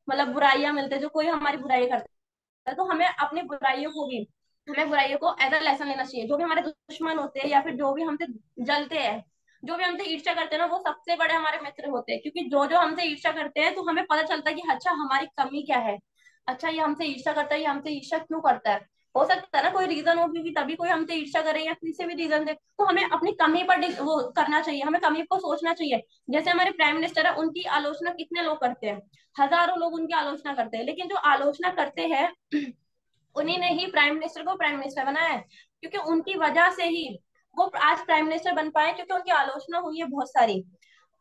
मतलब बुराइयां मिलते हैं, जो कोई हमारी बुराई करता है, तो हमें अपनी बुराइयों को भी, हमें बुराइयों को एज अ लेसन लेना चाहिए। जो भी हमारे दुश्मन होते हैं, या फिर जो भी हमसे जलते हैं, जो भी हमसे ईर्ष्या करते हैं ना, वो सबसे बड़े हमारे मित्र होते हैं, क्योंकि जो जो हमसे ईर्ष्या करते हैं तो हमें पता चलता है कि अच्छा हमारी कमी क्या है, अच्छा ये हमसे ईर्ष्या करता है, ये हमसे ईर्ष्या क्यों करता है। हो सकता है ना कोई रीजन हो, क्योंकि तभी कोई हमसे ईर्ष्या करे, या किसी भी रीजन से, तो हमें अपनी कमी पर वो करना चाहिए, हमें कमी को सोचना चाहिए। जैसे हमारे प्राइम मिनिस्टर है, उनकी आलोचना कितने लोग करते हैं, हजारों लोग उनकी आलोचना करते हैं, लेकिन जो आलोचना करते हैं उन्हीं ने ही प्राइम मिनिस्टर को प्राइम मिनिस्टर बनाया है, क्योंकि उनकी वजह से ही वो आज प्राइम मिनिस्टर बन पाए, क्योंकि उनकी आलोचना हुई है बहुत सारी।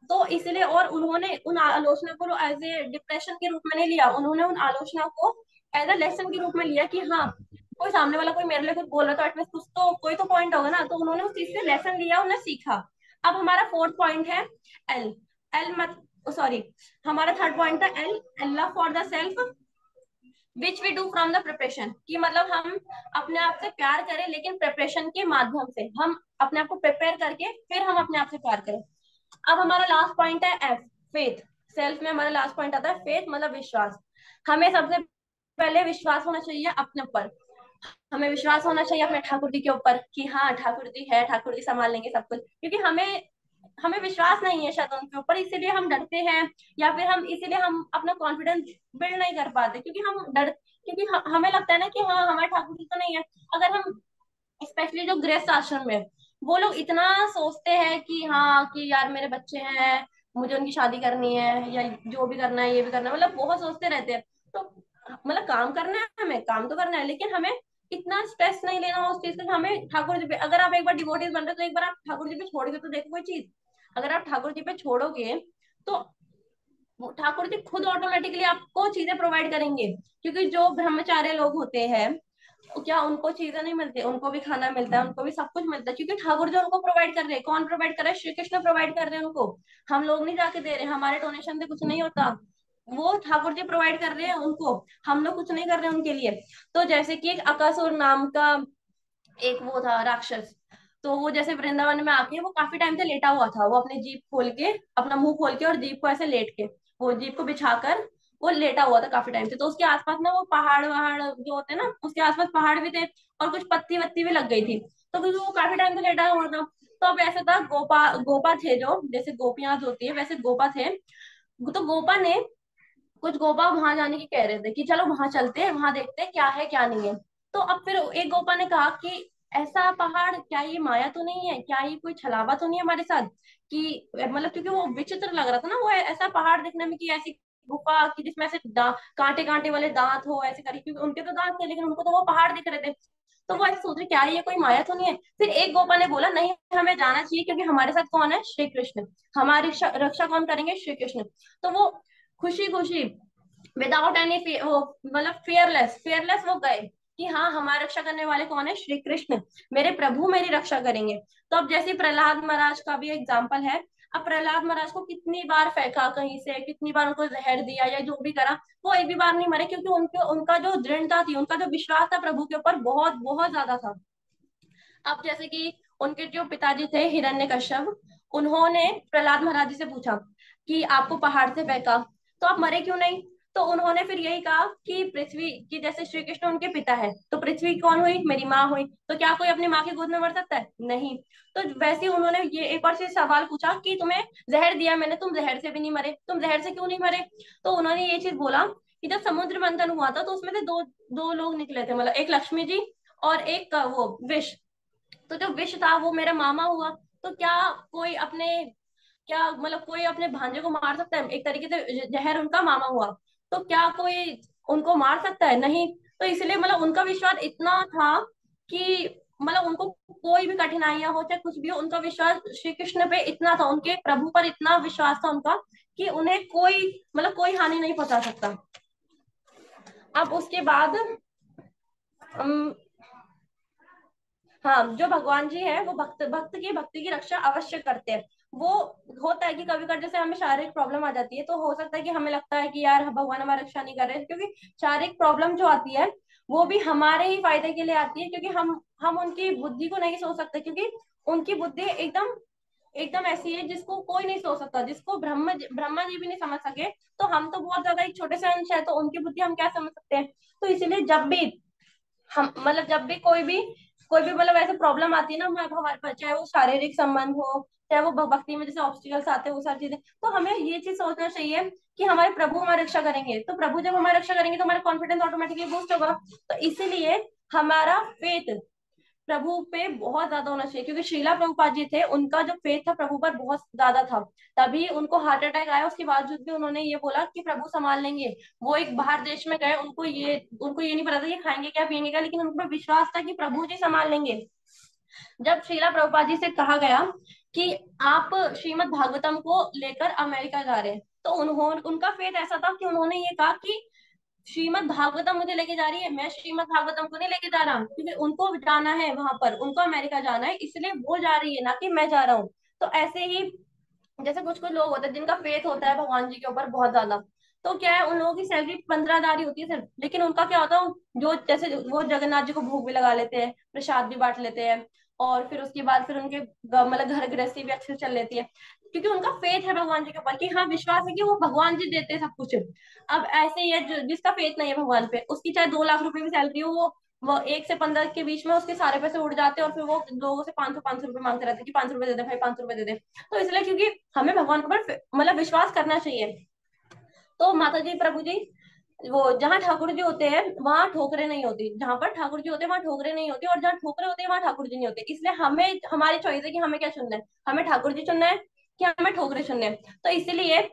तो इसलिए, और उन्होंने उन आलोचना को एज ए डिप्रेशन के रूप में नहीं लिया, उन्होंने उन आलोचना को एज ए लेसन के रूप में लिया, कि हाँ कोई सामने वाला कोई मेरे लिए कुछ बोल रहा, तो एटलीस्ट कुछ तो कोई तो पॉइंट होगा ना, तो उन्होंने उस चीज से लेसन लिया, उन्हें सीखा। अब हमारा फोर्थ पॉइंट है एल। एल मत सॉरी, हमारा थर्ड पॉइंट था L, love for the self which we do from the preparation, कि मतलब हम अपने आप से प्यार करें, लेकिन प्रिपरेशन के माध्यम से हम अपने आप को प्रिपेयर करके फिर हम अपने आप से प्यार करें। अब हमारा लास्ट पॉइंट है एफ, फेथ। सेल्फ में हमारा लास्ट पॉइंट आता है फेथ, मतलब विश्वास। हमें सबसे पहले विश्वास होना चाहिए अपने ऊपर। हमें विश्वास होना चाहिए अपने ठाकुर जी के ऊपर, कि हाँ ठाकुर जी है, ठाकुर जी संभाल लेंगे सब कुछ, क्योंकि हमें हमें विश्वास नहीं है शायद उनके ऊपर, इसीलिए हम डरते हैं, या फिर हम इसीलिए हम अपना कॉन्फिडेंस बिल्ड नहीं कर पाते, क्योंकि हम डर, क्योंकि हमें लगता है ना कि हाँ हमारे ठाकुर जी तो नहीं है। अगर हम, स्पेशली जो गृहस्थ आश्रम में, वो लोग इतना सोचते हैं कि हाँ कि यार मेरे बच्चे हैं, मुझे उनकी शादी करनी है, या जो भी करना है ये भी करना है, मतलब बहुत सोचते रहते हैं। तो मतलब काम करना है, हमें काम तो करना है, लेकिन हमें इतना स्ट्रेस नहीं लेना उस चीज का। हमें ठाकुर जी पे, अगर आप एक बार डिवोटीज बन रहे हो, तो एक बार आप ठाकुर जी पे छोड़ोगे तो देखो कोई चीज, अगर आप ठाकुर जी पे छोड़ोगे तो वो ठाकुर जी खुद ऑटोमेटिकली आपको चीजें प्रोवाइड करेंगे। क्योंकि जो ब्रह्मचार्य लोग होते हैं, तो क्या उनको चीजें नहीं मिलती, उनको भी खाना मिलता है, उनको भी सब कुछ मिलता है, क्योंकि ठाकुर जो उनको प्रोवाइड कर रहे हैं। कौन प्रोवाइड कर रहा है? श्री कृष्ण प्रोवाइड कर रहे हैं उनको। हम लोग नहीं जाके दे रहे, हमारे डोनेशन से कुछ नहीं होता, वो ठाकुर जी प्रोवाइड कर रहे हैं उनको, हम लोग कुछ नहीं कर रहे हैं उनके लिए। तो जैसे कि एक अकासुर नाम का एक वो था राक्षस, तो वो जैसे वृंदावन में आके वो काफी टाइम से लेटा हुआ था, वो अपने जीभ खोल के, अपना मुंह खोल के और जीभ को ऐसे लेट के, वो जीभ को बिछाकर वो लेटा हुआ था काफी टाइम से। तो उसके आसपास ना वो पहाड़ वहाड़ जो होते हैं ना, उसके आसपास पहाड़ भी थे, और कुछ पत्ती वत्ती भी लग गई थी, तो क्योंकि वो काफी टाइम से लेटा हुआ था। तो अब ऐसा था, गोपा गोपा थे, जो जैसे गोपियां होती है वैसे गोपा थे। तो गोपा ने, कुछ गोपा वहां जाने की कह रहे थे कि चलो वहां चलते हैं, वहां देखते हैं क्या है क्या नहीं है। तो अब फिर एक गोपा ने कहा कि ऐसा पहाड़, क्या ये माया तो नहीं है, क्या ये कोई छलावा तो नहीं है हमारे साथ, कि मतलब क्योंकि वो विचित्र लग रहा था ना, वो ऐसा पहाड़ दिखने में, कि ऐसी गुफा कि जिसमें ऐसे कांटे कांटे वाले दांत हो ऐसे करी, क्योंकि उनके तो दांत थे लेकिन उनको तो वो पहाड़ दिख रहे थे। तो वो ऐसे सोच रहे क्या ये कोई माया तो नहीं है। फिर एक गोपा ने बोला नहीं, हमें जाना चाहिए, क्योंकि हमारे साथ कौन है? श्री कृष्ण। हमारी रक्षा कौन करेंगे? श्री कृष्ण। तो वो खुशी खुशी, विदाउट एनी, वो मतलब फियरलेस फियरलेस वो गए, कि हाँ हमारी रक्षा करने वाले कौन है? श्री कृष्ण, मेरे प्रभु मेरी रक्षा करेंगे। तो अब जैसे प्रहलाद महाराज का भी एग्जाम्पल है। अब प्रहलाद महाराज को कितनी बार फेंका कहीं से, कितनी बार उनको जहर दिया या जो भी करा, वो एक भी बार नहीं मरे, क्योंकि उनके उनका जो दृढ़ता थी, उनका जो विश्वास था प्रभु के ऊपर, बहुत बहुत ज्यादा था। अब जैसे कि उनके जो पिताजी थे हिरण्यकश्यप, उन्होंने प्रहलाद महाराज जी से पूछा कि आपको पहाड़ से फेंका, तो आप मरे क्यों नहीं? तो उन्होंने फिर यही कहा कि पृथ्वी की, जैसे श्री कृष्ण उनके पिता है, तो पृथ्वी कौन हुई? मेरी माँ हुई। तो क्या कोई अपनी माँ की गोद में मर सकता है? नहीं। तो वैसे ही उन्होंने ये एक और से सवाल पूछा कि तुम्हें जहर दिया मैंने, तुम जहर से भी नहीं मरे, तुम जहर से क्यों नहीं मरे? तो उन्होंने ये चीज बोला कि जब समुद्र मंथन हुआ था, तो उसमें से दो दो लोग निकले थे, मतलब एक लक्ष्मी जी और एक वो विष। तो जो विष था वो मेरा मामा हुआ। तो क्या कोई अपने, क्या मतलब कोई अपने भांजे को मार सकता है? एक तरीके से जहर उनका मामा हुआ, तो क्या कोई उनको मार सकता है? नहीं। तो इसलिए मतलब उनका विश्वास इतना था कि मतलब उनको कोई भी कठिनाइयां हो चाहे कुछ भी हो, उनका विश्वास श्री कृष्ण पे इतना था, उनके प्रभु पर इतना विश्वास था उनका, कि उन्हें कोई मतलब कोई हानि नहीं पहुंचा सकता। अब उसके बाद हाँ, जो भगवान जी है वो भक्त भक्त की भक्ति की रक्षा अवश्य करते हैं। वो होता है कि कभी कभी जैसे हमें शारीरिक प्रॉब्लम आ जाती है, तो हो सकता है कि हमें लगता है कि यार भगवान हमारी रक्षा नहीं कर रहे, क्योंकि शारीरिक प्रॉब्लम जो आती है वो भी हमारे ही फायदे के लिए आती है, क्योंकि हम उनकी बुद्धि को नहीं सोच सकते, क्योंकि उनकी बुद्धि एकदम एकदम ऐसी है जिसको कोई नहीं सोच सकता, जिसको ब्रह्मा जी भी नहीं समझ सके। तो हम तो बहुत ज्यादा एक छोटे से अंश है, तो उनकी बुद्धि हम क्या समझ सकते हैं। तो इसीलिए जब भी हम मतलब जब भी कोई भी मतलब ऐसे प्रॉब्लम आती है ना हमारे पास, चाहे वो शारीरिक संबंध हो, चाहे वो भक्ति में जैसे ऑब्स्टिकल्स आते हैं, वो सारी चीजें, तो हमें ये चीज सोचना चाहिए कि हमारे प्रभु हमारी रक्षा करेंगे। तो प्रभु जब हमारी रक्षा करेंगे तो हमारा कॉन्फिडेंस ऑटोमेटिकली बूस्ट होगा। तो इसीलिए हमारा फेथ प्रभु पे बहुत ज्यादा होना चाहिए, क्योंकि श्रीला प्रभुपाद जी थे, उनका जो फेथ था प्रभु पर बहुत ज्यादा था। तभी उनको हार्ट अटैक आया, उसके बावजूद भी उन्होंने ये बोला कि प्रभु संभाल लेंगे। वो एक बाहर देश में गए, उनको ये नहीं पता था कि खाएंगे क्या पियेंगे क्या, लेकिन उन पर विश्वास था कि प्रभु जी संभाल लेंगे। जब श्रीला प्रभुपाद जी से कहा गया कि आप श्रीमद् भागवतम को लेकर अमेरिका जा रहे हैं, तो उन्होंने उनका फेथ ऐसा था कि उन्होंने ये कहा कि श्रीमद् भागवतम मुझे लेके जा रही है, मैं श्रीमद् भागवतम को नहीं लेके जा रहा, क्योंकि उनको जाना है वहां पर, उनको अमेरिका जाना है, इसलिए वो जा रही है, ना कि मैं जा रहा हूँ। तो ऐसे ही जैसे कुछ कुछ लोग होते हैं जिनका फेथ होता है भगवान जी के ऊपर बहुत ज्यादा, तो क्या है, उन लोगों की सैलरी 15,000 ही होती है सिर्फ, लेकिन उनका क्या होता है, जो जैसे वो जगन्नाथ जी को भोग भी लगा लेते हैं, प्रसाद भी बांट लेते हैं, और फिर उसके बाद फिर उनके मतलब घर गृहस्थी भी अच्छे से चल लेती है, क्योंकि उनका फेथ है भगवान जी के ऊपर, कि हाँ विश्वास है कि वो भगवान जी देते हैं सब कुछ। अब ऐसे ही है जिसका फेथ नहीं है भगवान पे, उसकी चाहे 2 लाख रुपए भी सैलरी हो, वो 1 से 15 के बीच में उसके सारे पैसे उड़ जाते हैं, और फिर वो लोगों से 500 500 रुपए मांगते रहते हैं कि 500 रुपए दे दे भाई, 500 रुपए दे दे। तो इसलिए क्योंकि हमें भगवान के ऊपर मतलब विश्वास करना चाहिए। तो माता जी प्रभु जी, वो जहाँ ठाकुर जी होते हैं वहां ठोकरे नहीं होती, जहां पर ठाकुर जी होते हैं वहां ठोकरे नहीं होती, और जहाँ ठोकरे होते हैं वहां ठाकुर जी नहीं होते। इसलिए हमें हमारी चॉइस है कि हमें क्या चुनना है, हमें ठाकुर जी चुनना है कि हमें ठोकरे चुनने हैं। तो इसीलिए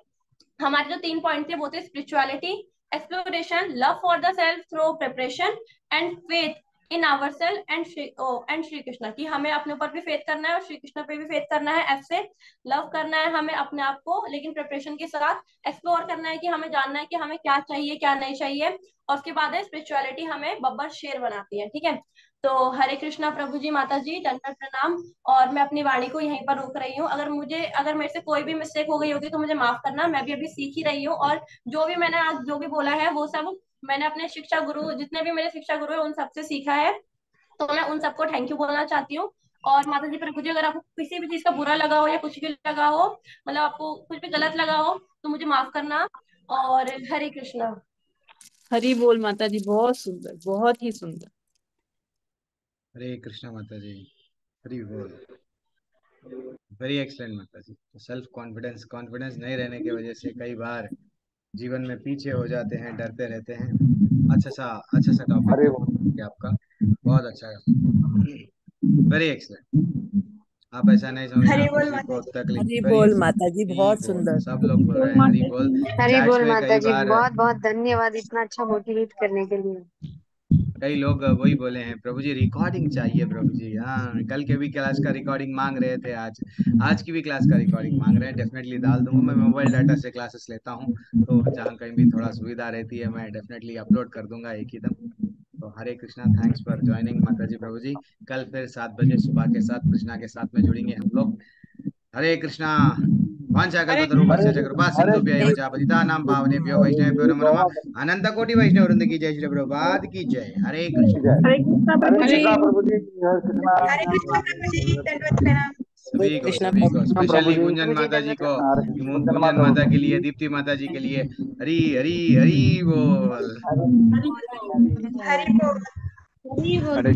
हमारे जो 3 पॉइंट थे वो थे spirituality, exploration, love for the self through preparation, and faith in our self and Shri Krishna, कि हमें अपने ऊपर भी फेथ करना है और श्री कृष्ण पे भी फेथ करना है, ऐसे लव करना है हमें अपने आप को, लेकिन प्रिपरेशन के साथ एक्सप्लोर करना है कि हमें जानना है कि हमें क्या चाहिए क्या नहीं चाहिए। और उसके बाद है स्पिरिचुअलिटी हमें बब्बर शेर बनाती है। ठीक है, तो हरे कृष्णा प्रभु जी, माता जी दंडवत प्रणाम। और मैं अपनी वाणी को यहीं पर रोक रही हूँ, अगर मेरे से कोई भी मिस्टेक हो गई होगी तो मुझे माफ करना, मैं भी अभी सीख ही रही हूँ। और जो भी मैंने आज जो भी बोला है वो सब मैंने अपने शिक्षा गुरु, जितने भी मेरे शिक्षा गुरु है उन सबसे सीखा है। तो मैं उन सबको थैंक यू बोलना चाहती हूँ। और माता जी प्रभु जी, अगर आपको किसी भी चीज का बुरा लगा हो या कुछ भी लगा हो, मतलब आपको कुछ भी गलत लगा हो, तो मुझे माफ करना। और हरे कृष्णा। हरी बोल माता जी, बहुत सुंदर, बहुत ही सुंदर। हरे कृष्णा माता जी, हरि बोल। वेरी एक्सलेंट माता जी। तो सेल्फ कॉन्फिडेंस कॉन्फिडेंस नहीं रहने की वजह से कई बार जीवन में पीछे हो जाते हैं, डरते रहते हैं। अच्छा सा अरे टॉपिक आपका, बहुत अच्छा। Very excellent. आप ऐसा नहीं समझना, हरि बोल किसी माता को जी। तकलीफ, हरी वेरी बोल माता जी, हरी बहुत बोल, सुंदर। सब लोग बोल रहे हैं हरी बोल। हरी चैट्स बोल में माता कई जी, बार बहुत बहुत धन्यवाद इतना अच्छा मोटिवेट करने के लिए। कई लोग वही बोले हैं, प्रभु जी रिकॉर्डिंग चाहिए प्रभु जी। हाँ, कल के भी क्लास का रिकॉर्डिंग मांग रहे थे, आज की भी क्लास का रिकॉर्डिंग मांग रहे हैं। डेफिनेटली डाल दूंगा, मैं मोबाइल डाटा से क्लासेस लेता हूँ, तो जहाँ कहीं भी थोड़ा सुविधा रहती है मैं डेफिनेटली अपलोड कर दूंगा एक ही दम। तो हरे कृष्णा, थैंक्स फॉर ज्वाइनिंग माता जी प्रभु जी। कल फिर 7 बजे सुबह के साथ कृष्णा के साथ में जुड़ेंगे हम लोग। हरे कृष्णा। वाञ्छाकल्पतरुभ्यश्च च कृपा हरे सिन्धुभ्यैव च पतितानां पावनेभ्यो वैष्णवेभ्यो नमो नमः। अनंत कोटि वैष्णव वृंद की जय, श्री प्रभुपाद की जय। हरे कृष्ण। जय। हरे कृष्णा हरे प्रभु जी। कृष्णा प्रभु जी, हरे हरे कृष्णा प्रभु जी, दंडवत प्रणाम। हरे कृष्णा सभी को कृष्णा प्रभु स्पेशली जी। गुंजन प्रभु जी माता जी दंडवत। को, हरे गुंजन गुंजन माता माता को। के लिए, दीप्ति माता जी के लिए, हरी हरी हरी बोल। हरि बोल। हरि बोल। हरि बोल। हरे